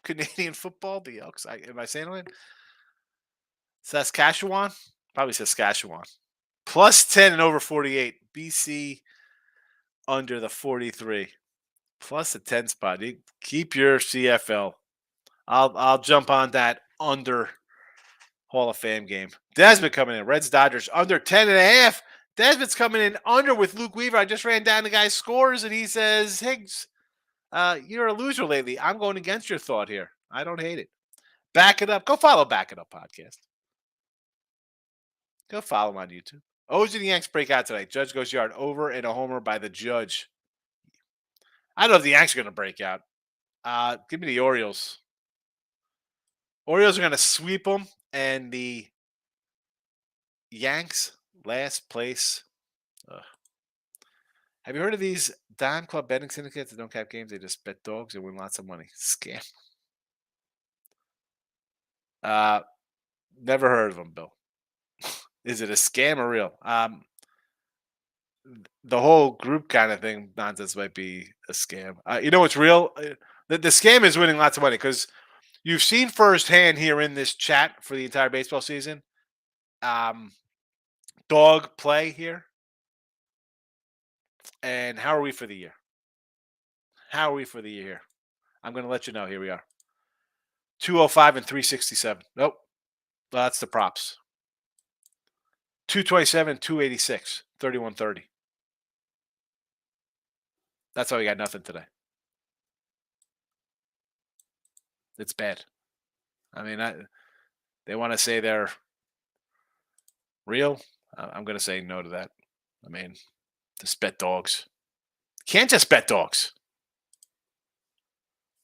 Canadian football? The Elks? Am I saying it right? Saskatchewan? Probably Saskatchewan. Plus 10 and over 48. BC under the 43. Plus a 10 spot. You keep your CFL. I'll jump on that under Hall of Fame game. Desmond coming in. Reds Dodgers under 10.5. Desmond's coming in under with Luke Weaver. I just ran down the guy's scores and he says, Higgs, you're a loser lately. I'm going against your thought here. I don't hate it. Back it up. Go follow Back It Up podcast. Go follow him on YouTube. O's and the Yanks break out tonight. Judge goes yard over and a homer by the Judge. I don't know if the Yanks are going to break out. Give me the Orioles. Orioles are going to sweep them, and the Yanks, last place. Ugh. Have you heard of these Dime Club betting syndicates that don't cap games? They just bet dogs and win lots of money. Scam. Uh, Never heard of them, Bill. Is it a scam or real? The whole group kind of thing nonsense might be a scam. You know what's real? The scam is winning lots of money because you've seen firsthand here in this chat for the entire baseball season. Um, Dog play here. And how are we for the year? How are we for the year here? I'm going to let you know. Here we are. 205 and 367. Nope. That's the props. 227, 286, 3130. That's how we got nothing today. It's bad. I mean, they want to say they're real. I'm going to say no to that. I mean, just bet dogs. Can't just bet dogs.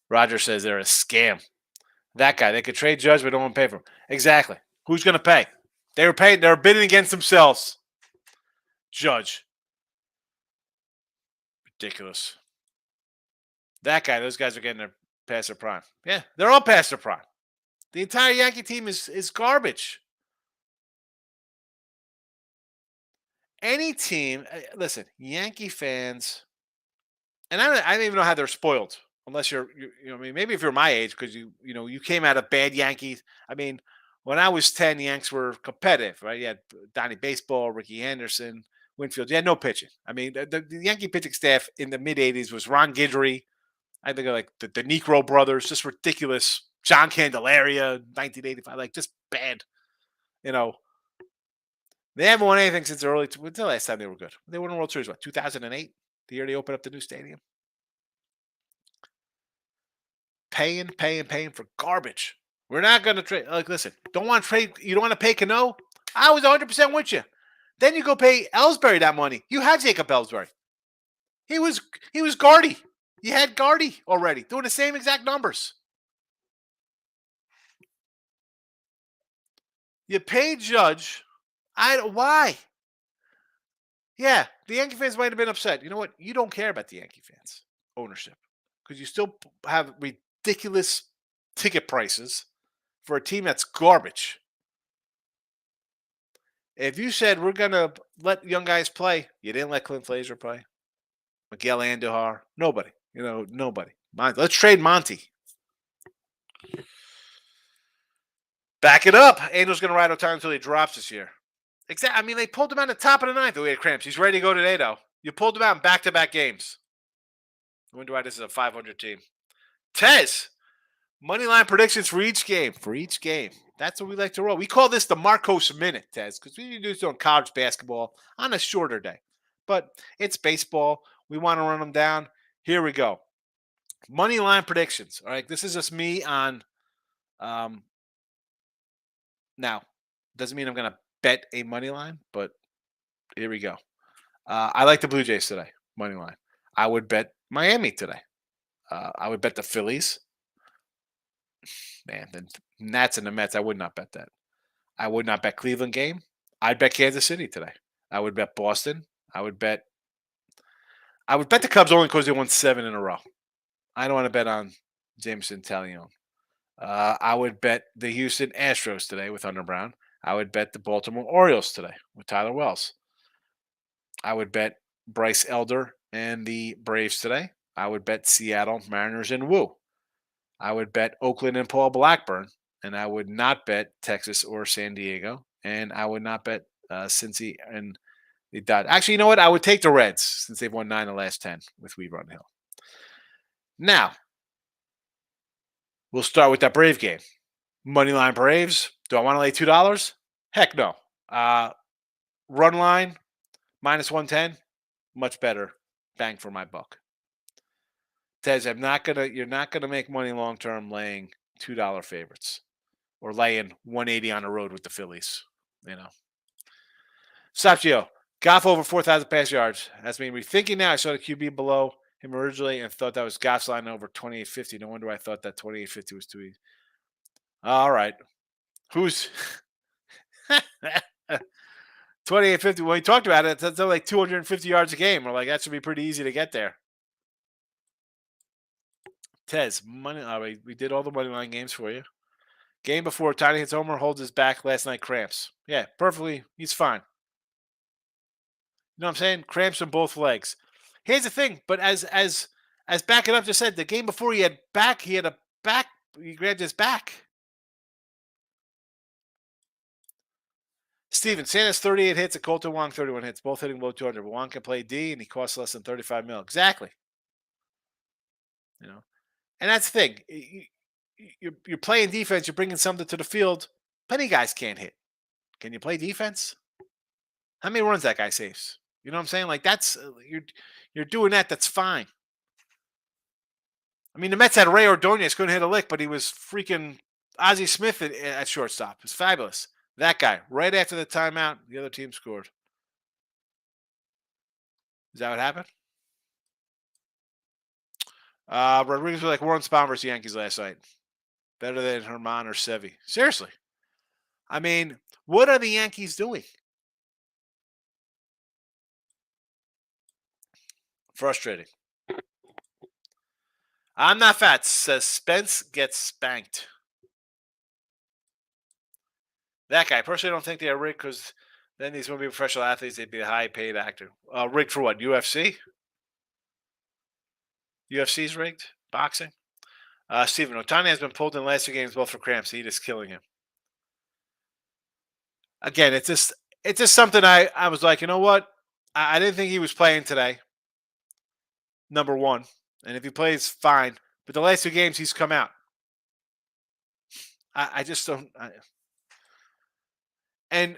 Roger says they're a scam. That guy, they could trade Judge, but don't want to pay for him. Exactly. Who's going to pay? They were paying. They were bidding against themselves. Judge. Ridiculous. That guy, those guys are getting their past their prime. Yeah, they're all past their prime. The entire Yankee team is garbage. Any team, listen, Yankee fans, and I don't even know how they're spoiled. Unless I mean, maybe if you're my age, because you came out of bad Yankees. I mean, when I was 10, Yanks were competitive, right? You had Donnie Baseball, Ricky Anderson, Winfield. You had no pitching. I mean, the Yankee pitching staff in the mid '80s was Ron Guidry. I think of like the Negro brothers, just ridiculous. John Candelaria, 1985, like just bad. You know, they haven't won anything since the early. When's the last time they were good? They won a World Series, what, 2008? The year they opened up the new stadium. Paying for garbage. We're not going to trade. Like, listen, don't want to trade. You don't want to pay Cano? I was 100% with you. Then you go pay Ellsbury that money. You had Jacob Ellsbury. He was Gardy. You had Gardy already doing the same exact numbers. You paid Judge. Why? Yeah, the Yankee fans might have been upset. You know what? You don't care about the Yankee fans ownership because you still have ridiculous ticket prices for a team that's garbage. If you said we're gonna let young guys play, you didn't let Clint Frazier play, Miguel Andujar, nobody. Nobody. Let's trade Monty. Back it up. Angel's gonna ride Otani until he drops this year. Exactly. I mean, they pulled him out the top of the ninth. He had cramps. He's ready to go today, though. You pulled him out in back-to-back games. I wonder why this is a 500 team. Tez, money line predictions for each game. That's what we like to roll. We call this the Marcos Minute, Tez, because we do this on college basketball on a shorter day. But it's baseball. We want to run them down. Here we go. Money line predictions. All right, this is just me on. Now, doesn't mean I'm going to bet a money line, but here we go. I like the Blue Jays today, money line. I would bet Miami today. I would bet the Phillies. Man, the Nats and the Mets, I would not bet that. I would not bet Cleveland game. I'd bet Kansas City today. I would bet Boston. I would bet the Cubs only because they won 7 in a row. I don't want to bet on Jameson Taillon. I would bet the Houston Astros today with Hunter Brown. I would bet the Baltimore Orioles today with Tyler Wells. I would bet Bryce Elder and the Braves today. I would bet Seattle Mariners and Woo. I would bet Oakland and Paul Blackburn. And I would not bet Texas or San Diego. And I would not bet Cincy and the Dodgers. Actually, you know what? I would take the Reds since they've won 9 of the last 10 with Weaver on the hill. Now, we'll start with that Brave game. Moneyline Braves. Do I want to lay $2? Heck no. Run line, minus 110. Much better bang for my buck. Tez, you're not gonna make money long term laying $2 favorites or laying 180 on the road with the Phillies. Sapchio, Goff over 4,000 pass yards. That's me rethinking now. I saw the QB below him originally and thought that was Goff's line over 2850. No wonder I thought that 2850 was too easy. All right. Who's 2850. When we talked about it, that's like 250 yards a game. We're like, that should be pretty easy to get there. Tez, money. We did all the money line games for you. Game before, Tiny hits homer, holds his back last night, cramps. Yeah, perfectly. He's fine. You know what I'm saying? Cramps in both legs. Here's the thing, but as backing up just said, the game before he had a back, he grabbed his back. Steven, Santa's 38 hits, and Colton Wong 31 hits, both hitting below 200. But Wong can play D, and he costs less than 35 mil. Exactly. You know, and that's the thing. You're playing defense. You're bringing something to the field. Plenty of guys can't hit. Can you play defense? How many runs that guy saves? You know what I'm saying? Like that's you're doing that. That's fine. I mean, the Mets had Ray Ordonez, couldn't hit a lick, but he was freaking Ozzie Smith at shortstop. It's fabulous. That guy, right after the timeout, the other team scored. Is that what happened? Rodriguez was like Warren Spahn versus Yankees last night. Better than Herman or Sevy. Seriously. I mean, what are the Yankees doing? Frustrating. I'm not fat. Suspense gets spanked. That guy. Personally, I don't think they are rigged because then these would be professional athletes. They'd be a high-paid actor. Rigged for what? UFC? UFC's rigged? Boxing? Steven, Otani has been pulled in the last 2 games both for cramps. Heat is killing him. Again, it's just something I was like, you know what? I didn't think he was playing today. Number one. And if he plays, fine. But the last 2 games, he's come out. I just don't. And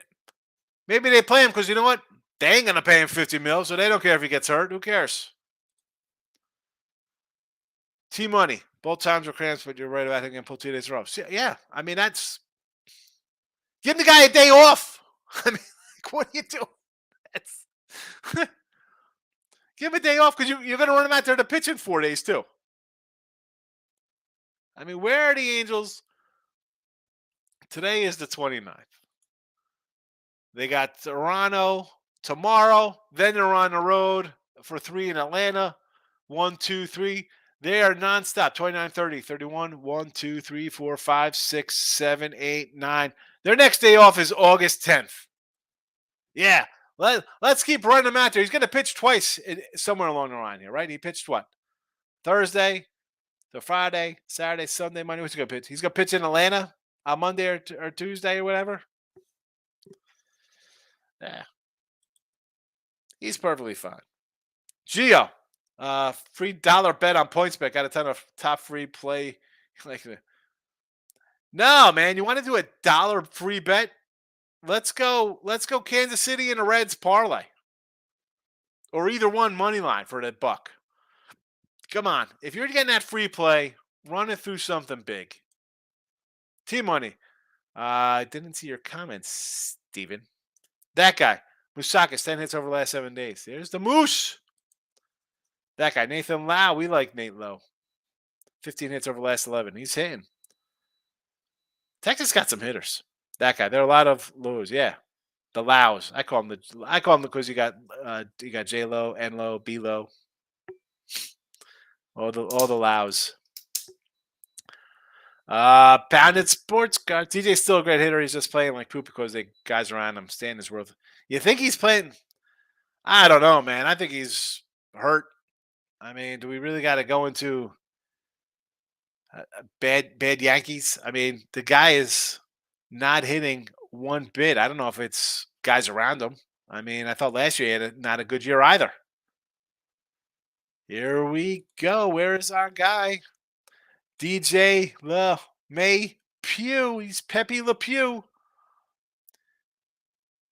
maybe they play him because you know what? They ain't gonna pay him 50 mil, so they don't care if he gets hurt. Who cares? T Money. Both times were cramps, but you're right about him getting pulled 2 days in a row. Yeah, I mean that's give the guy a day off. I mean, like, what are you doing? That's give him a day off because you're going to run him out there to pitch in 4 days too. I mean, where are the Angels? Today is the 29th. They got Toronto tomorrow. Then they're on the road for 3 in Atlanta. 1, 2, 3. They are nonstop. 29, 30, 31, 1, 2, 3, 4, 5, 6, 7, 8, 9. Their next day off is August 10th. Yeah. Let's keep running him out there. He's going to pitch twice somewhere along the line here, right? He pitched what? Thursday, so Friday, Saturday, Sunday, Monday. What's he going to pitch? He's going to pitch in Atlanta on Monday or Tuesday or whatever. Yeah. He's perfectly fine. Gio, free dollar bet on PointsBet. Got a ton of top free play. No, man. You want to do a dollar free bet? Let's go Kansas City and the Reds parlay. Or either one money line for that buck. Come on. If you're getting that free play, run it through something big. T-Money. I didn't see your comments, Steven. That guy. Musakis, 10 hits over the last 7 days. There's the Moose. That guy, Nathan Lau. We like Nate Lowe. 15 hits over the last 11. He's hitting. Texas got some hitters. That guy. There are a lot of lows. Yeah. The Lows. I call them because you got J Lo, N Lo, B Lo. All the Lows. Pounded Sports Car. TJ's still a great hitter. He's just playing like poop because the guys around him stand his worth. You think he's playing? I don't know, man. I think he's hurt. I mean, do we really got to go into bad Yankees? I mean, the guy is not hitting one bit. I don't know if it's guys around him. I mean, I thought last year he had not a good year either. Here we go. Where is our guy? DJ May Pew. He's Pepe Le Pew.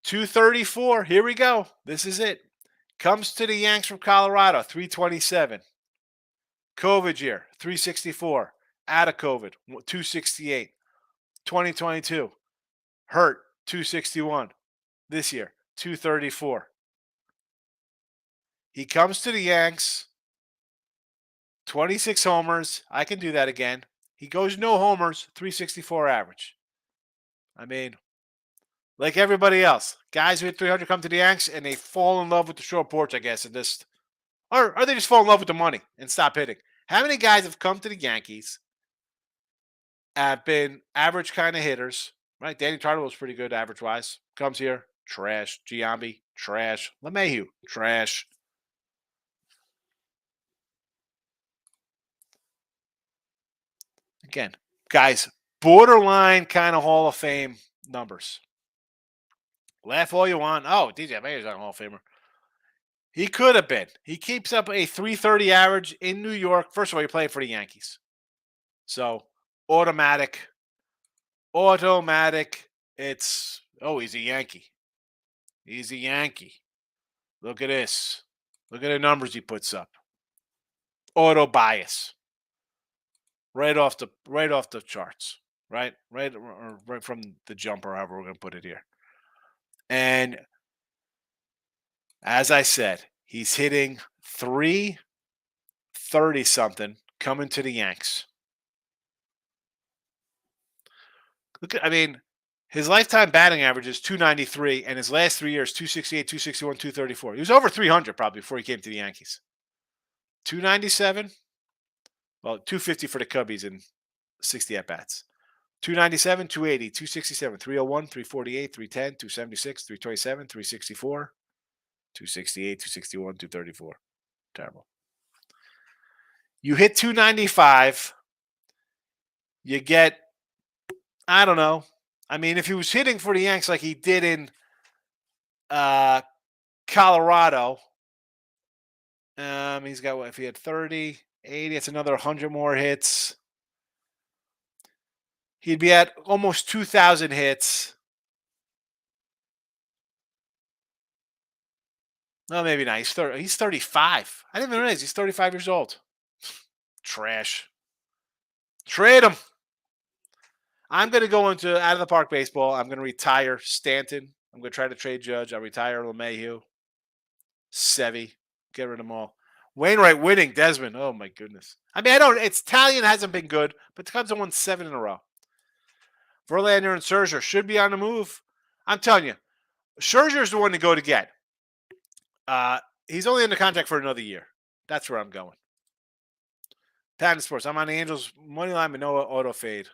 234. Here we go. This is it. Comes to the Yanks from Colorado. 327. COVID year. 364. Out of COVID. 268. 2022. Hurt. 261. This year. 234. He comes to the Yanks. 26 homers. I can do that again. He goes no homers, 364 average. I mean, Like everybody else. Guys who hit 300 come to the Yanks and they fall in love with the short porch, I guess, and just or they just fall in love with the money and stop hitting. How many guys have come to the Yankees, have been average kind of hitters, right? Danny Tartar was pretty good average wise. Comes here, trash. Giambi, trash. LeMahieu, trash. Again, guys, borderline kind of Hall of Fame numbers. Laugh all you want. Oh, DJ Mayer's not a Hall of Famer. He could have been. He keeps up a 330 average in New York. First of all, you're playing for the Yankees. So automatic. Automatic. It's, oh, he's a Yankee. He's a Yankee. Look at this. Look at the numbers he puts up. Auto bias. Right off the charts. Right from the jump, or however we're gonna put it here. And as I said, he's hitting 330 something coming to the Yanks. I mean, his lifetime batting average is 293, and his last 3 years, 268, 261, 234. He was over 300 probably before he came to the Yankees. 297, well, 250 for the Cubbies and 60 at bats. 297, 280, 267, 301, 348, 310, 276, 327, 364, 268, 261, 234. Terrible. You hit 295, you get, I don't know. I mean, if he was hitting for the Yanks like he did in Colorado, he's got what? If he had 30, 80, it's another 100 more hits. He'd be at almost 2,000 hits. No, maybe not. He's 35. I didn't even realize he's 35 years old. Trash. Trade him. I'm going to go into out of the park baseball. I'm going to retire Stanton. I'm going to try to trade Judge. I'll retire LeMahieu. Sevy. Get rid of them all. Wainwright winning. Desmond. Oh, my goodness. I mean, it's Italian hasn't been good, but the Cubs have won 7 in a row. Verlander and Scherzer should be on the move. I'm telling you, Scherzer's the one to go to get. He's only under contract for another year. That's where I'm going. Patent Sports. I'm on the Angels money line, but no auto fade.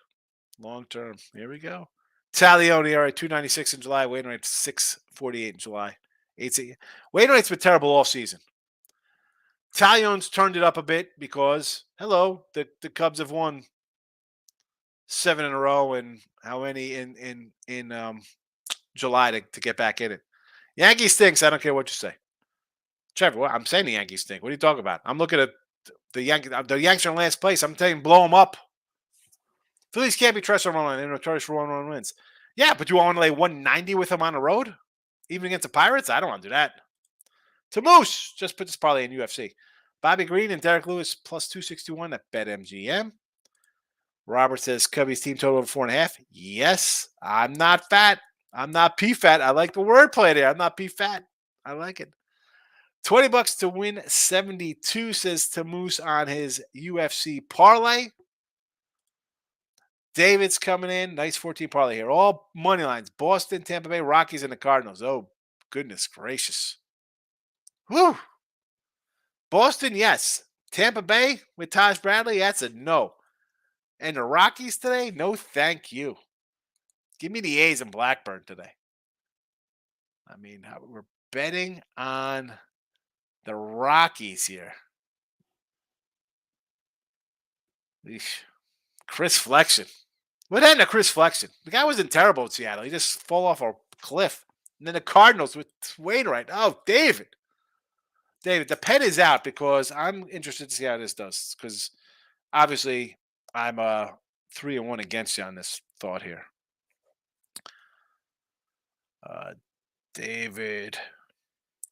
Long term. Here we go. Talioni, all right, 296 in July. Wainwright, 648 in July. Wainwright's been terrible all season. Talion's turned it up a bit because, hello, the Cubs have won 7 in a row, and how many in July to get back in it. Yankees stinks. I don't care what you say. Trevor, I'm saying the Yankees stink. What are you talking about? I'm looking at the Yankees. The Yankees are in last place. I'm telling you, blow them up. Phillies can't be trusted on run line. They're notorious for 1-run wins. Yeah, but you want to lay 190 with them on the road? Even against the Pirates? I don't want to do that. To Moose, just put this parlay in UFC. Bobby Green and Derek Lewis plus 261 at BetMGM. Robert says Cubbies team total over 4.5. Yes, I'm not fat. I'm not P-fat. I like the wordplay there. I'm not P-fat. I like it. $20 to win 72, says Tamoose on his UFC parlay. David's coming in. Nice 14 parlay here. All money lines. Boston, Tampa Bay, Rockies, and the Cardinals. Oh, goodness gracious. Whew. Boston, yes. Tampa Bay with Taj Bradley, that's a no. And the Rockies today, no thank you. Give me the A's and Blackburn today. I mean, we're betting on the Rockies here. Eesh. Chris Flexion. What happened to Chris Flexion? The guy wasn't terrible in Seattle. He just fell off a cliff. And then the Cardinals with Wainwright. Oh, David, the pen is out because I'm interested to see how this does. Because obviously I'm 3-1 against you on this thought here. David.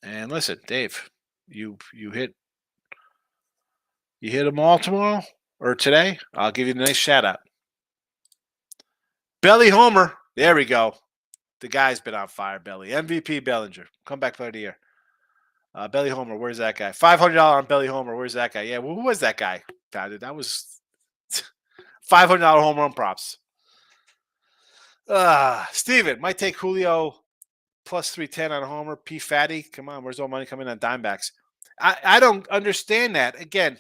And listen, Dave, you hit them all tomorrow or today. I'll give you a nice shout out. Belly Homer. There we go. The guy's been on fire, Belly. MVP Bellinger. Comeback player of the year. Belly Homer. Where's that guy? $500 on Belly Homer. Where's that guy? Yeah, well, who was that guy? That was $500 home run props. Steven, might take Julio plus 310 on a homer. P Fatty, come on, where's all money coming on dimebacks? I don't understand that. Again,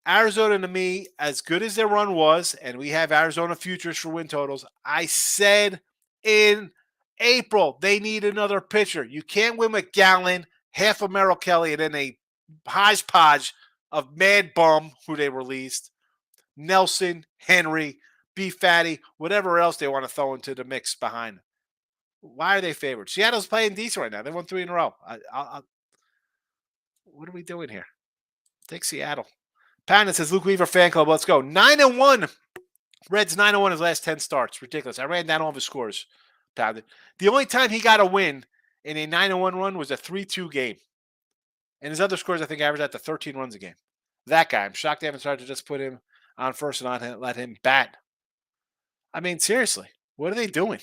Arizona to me, as good as their run was, and we have Arizona futures for win totals. I said in April they need another pitcher. You can't win with Gallen, half of Merrill Kelly, and then a hodgepodge of Mad Bum who they released, Nelson, Henry, B Fatty, whatever else they want to throw into the mix behind. Why are they favored? Seattle's playing decent right now. They won 3 in a row. What are we doing here? Take Seattle. Patton says Luke Weaver fan club. Let's go. 9-1. Reds 9-1 his last 10 starts. Ridiculous. I ran down all of his scores. Pounded. The only time he got a win in a 9-1 run was a 3-2 game. And his other scores, I think, averaged out to 13 runs a game. That guy. I'm shocked they haven't started to just put him on first and not let him bat. I mean, seriously. What are they doing?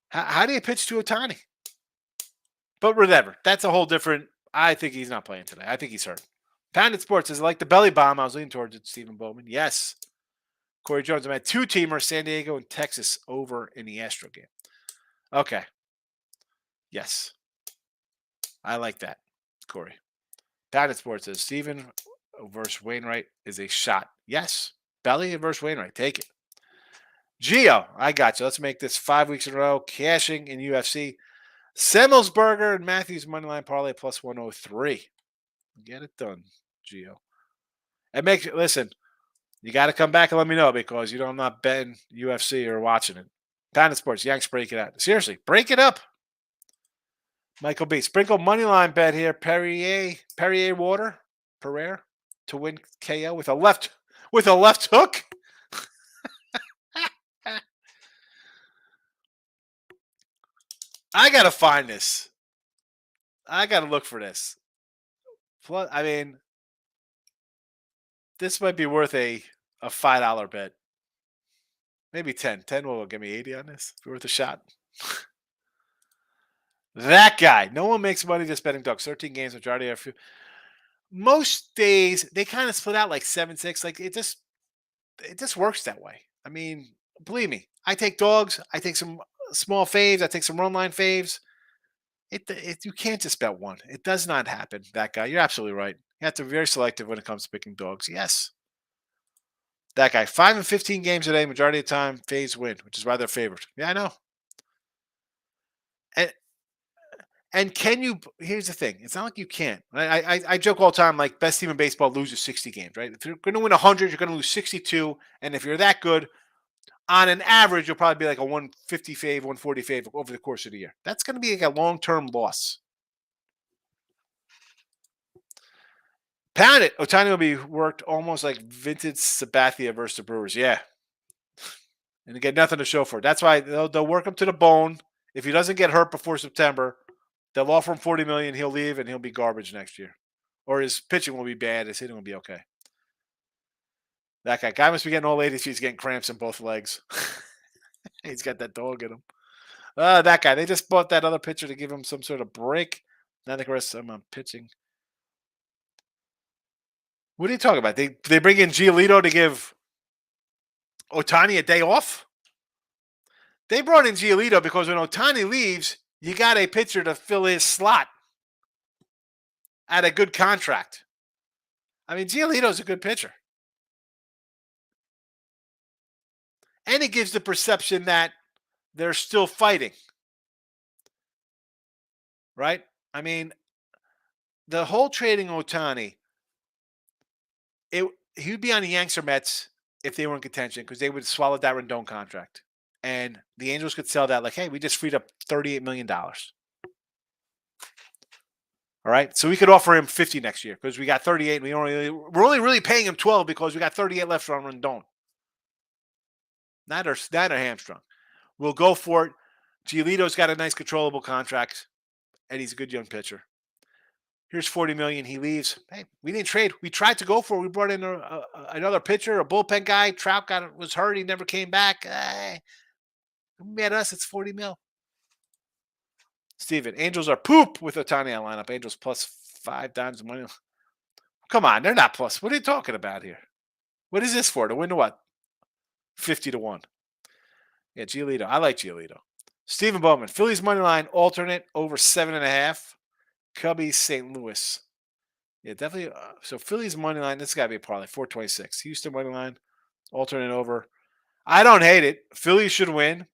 How do you pitch to Ohtani? But whatever. That's a whole different. I think he's not playing today. I think he's hurt. Pounded Sports is like the belly bomb. I was leaning towards it, Stephen Bowman. Yes. Corey Jones. I'm at 2 teamers, San Diego and Texas over in the Astro game. Okay. Yes. I like that, Corey. Pounded Sports says Stephen versus Wainwright is a shot. Yes. Belly versus Wainwright. Take it. Gio, I got you. Let's make this 5 weeks in a row. Cashing in UFC. Semmelsberger and Matthews moneyline parlay plus 103. Get it done, Gio. And listen, you got to come back and let me know because I'm not betting UFC or watching it. Pounded Sports, Yanks break it out. Seriously, break it up. Michael B. Sprinkle moneyline bet here. Perrier water. Pereira to win KO with a left hook. I gotta find this. I gotta look for this. Plus, I mean, this might be worth a $5 bet. Maybe 10. 10 will give me 80 on this. Worth a shot. That guy. No one makes money just betting dogs. 13 games, majority are few. Most days they kind of split out like 7-6. Like it just works that way. I mean, believe me, I take dogs, I take some small faves, I take some run line faves. You can't just bet one. It does not happen. That guy. You're absolutely right. You have to be very selective when it comes to picking dogs. Yes. That guy. 5 and 15 games a day, majority of the time, faves win, which is why they're favored. Yeah, I know. And can you? Here's the thing. It's not like you can't. I joke all the time. Like best team in baseball loses 60 games, right? If you're going to win 100, you're going to lose 62. And if you're that good, on an average, you'll probably be like a 150 fave, 140 fave over the course of the year. That's going to be like a long-term loss. Pound it. Ohtani will be worked almost like vintage Sabathia versus the Brewers. Yeah. And they get nothing to show for it. That's why they'll work him to the bone. If he doesn't get hurt before September, they'll offer him $40 million. He'll leave and he'll be garbage next year. Or his pitching will be bad. His hitting will be okay. That guy must be getting old lady if he's getting cramps in both legs. He's got that dog in him. That guy. They just bought that other pitcher to give him some sort of break. Now the rest of them pitching. What are you talking about? They bring in Giolito to give Ohtani a day off? They brought in Giolito because when Ohtani leaves, you got a pitcher to fill his slot at a good contract. I mean, Giolito's a good pitcher. And it gives the perception that they're still fighting. Right? I mean, the whole trading Ohtani, he would be on the Yanks or Mets if they were in contention because they would swallow that Rendon contract. And the Angels could sell that like, hey, we just freed up $38 million. All right. So we could offer him 50 next year because we got 38. We're only really paying him 12 because we got 38 left on Rendon. Not a hamstrung. We'll go for it. Giolito's got a nice controllable contract, and he's a good young pitcher. Here's $40 million. He leaves. Hey, we didn't trade. We tried to go for it. We brought in another pitcher, a bullpen guy. Trout was hurt. He never came back. At us, it's $40 million. Steven, Angels are poop with Ohtani on lineup. Angels plus 5 times the money. Come on, they're not plus. What are you talking about here? What is this for? To win to what? 50-1. Yeah, Giolito. I like Giolito. Stephen Bowman. Phillies money line alternate over 7.5. Cubbies St. Louis. Yeah, definitely. So Phillies money line. This got to be a parlay. 426. Houston money line alternate over. I don't hate it. Phillies should win.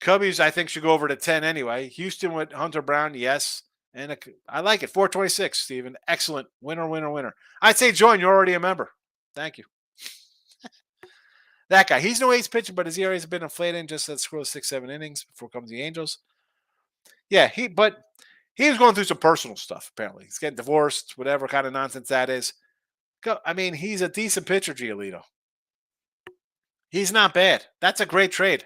Cubbies, I think, should go over to 10 anyway. Houston with Hunter Brown, yes. And I like it. 426, Steven. Excellent. Winner, winner, winner. I'd say join. You're already a member. Thank you. That guy. He's no ace pitcher, but his ERA has been inflating just at scroll 6-7 innings before comes the Angels. Yeah, but he was going through some personal stuff, apparently. He's getting divorced, whatever kind of nonsense that is. I mean, he's a decent pitcher, Giolito. He's not bad. That's a great trade.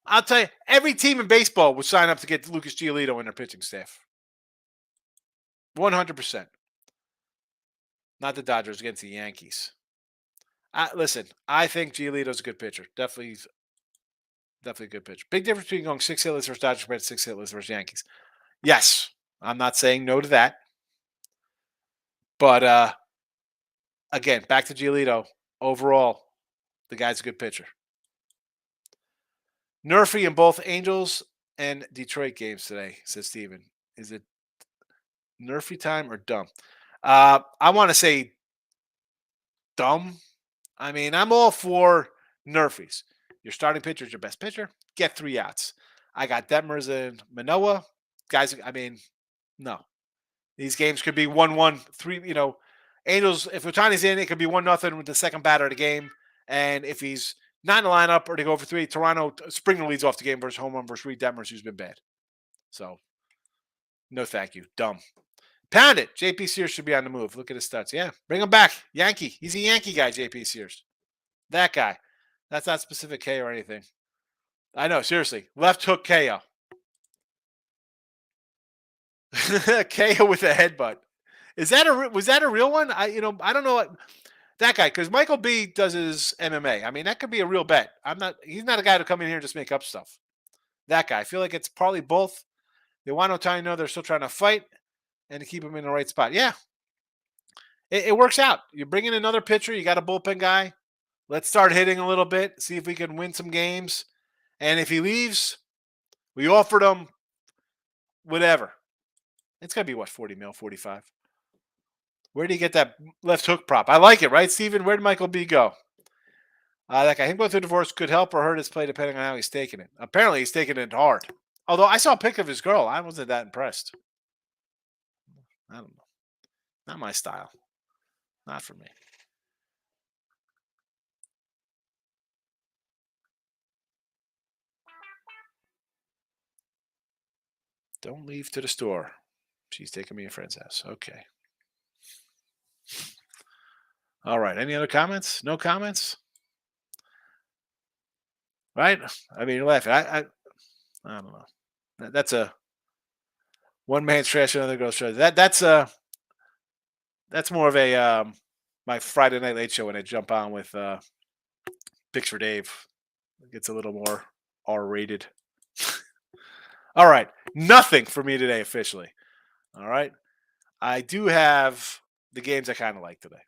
I'll tell you, every team in baseball would sign up to get Lucas Giolito in their pitching staff. 100%. Not the Dodgers against the Yankees. Listen, I think Giolito's a good pitcher. Definitely a good pitcher. Big difference between going 6 hitless versus Dodgers compared to 6 hitless versus Yankees. Yes, I'm not saying no to that. But again, back to Giolito. Overall, the guy's a good pitcher. Nerfy in both Angels and Detroit games today, says Steven. Is it Nerfy time or dumb? I want to say dumb. I mean, I'm all for Nerfies. Your starting pitcher is your best pitcher. Get 3 outs. I got Detmers and Manoah. Guys, I mean, no. These games could be 1-1, 3, Angels, if Otani's in, it could be 1-0 with the second batter of the game. And if he's not in the lineup or they go for 3, Toronto, Springer leads off the game versus home run versus Reed Detmers, who's been bad. So, no thank you. Dumb. Pound it. JP Sears should be on the move. Look at his stats. Yeah, bring him back. Yankee. He's a Yankee guy, JP Sears. That guy. That's not specific K or anything. I know, seriously. Left hook KO. KO with a headbutt. Was that a real one? I don't know that guy, because Michael B does his MMA. I mean, that could be a real bet. He's not a guy to come in here and just make up stuff. That guy. I feel like it's probably both. They want Otani to know they're still trying to fight and to keep him in the right spot. Yeah. It works out. You bring in another pitcher, you got a bullpen guy. Let's start hitting a little bit, see if we can win some games. And if he leaves, we offered him whatever. It's going to be, what, 40 mil, 45? Where did he get that left hook prop? I like it, right, Steven? Where did Michael B go? That guy, him going through divorce could help or hurt his play depending on how he's taking it. Apparently, he's taking it hard. Although I saw a pic of his girl. I wasn't that impressed. I don't know. Not my style. Not for me. Don't leave to the store. She's taking me to a friend's house. Okay. All right. Any other comments? No comments? Right? I mean, you're laughing. I don't know. That's a one man's trash, another girl's trash. That's more of a my Friday Night Late Show when I jump on with Picks for Dave. It gets a little more R-rated. All right. Nothing for me today officially. All right. I do have the games I kind of like today.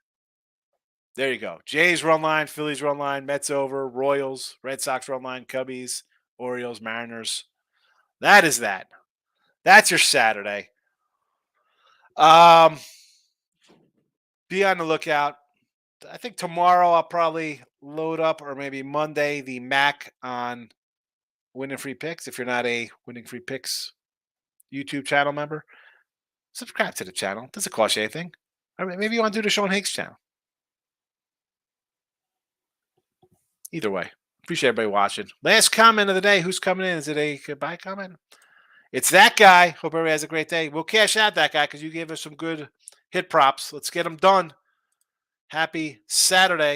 There you go. Jays run line, Phillies run line, Mets over, Royals, Red Sox run line, Cubbies, Orioles, Mariners. That is that. That's your Saturday. Be on the lookout. I think tomorrow I'll probably load up, or maybe Monday, the Mac on Winning Free Picks. If you're not a Winning Free Picks YouTube channel member, subscribe to the channel. Doesn't cost you anything. Or maybe you want to do the Sean Higgs channel. Either way, appreciate everybody watching. Last comment of the day. Who's coming in? Is it a goodbye comment? It's that guy. Hope everybody has a great day. We'll cash out that guy because you gave us some good hit props. Let's get them done. Happy Saturday.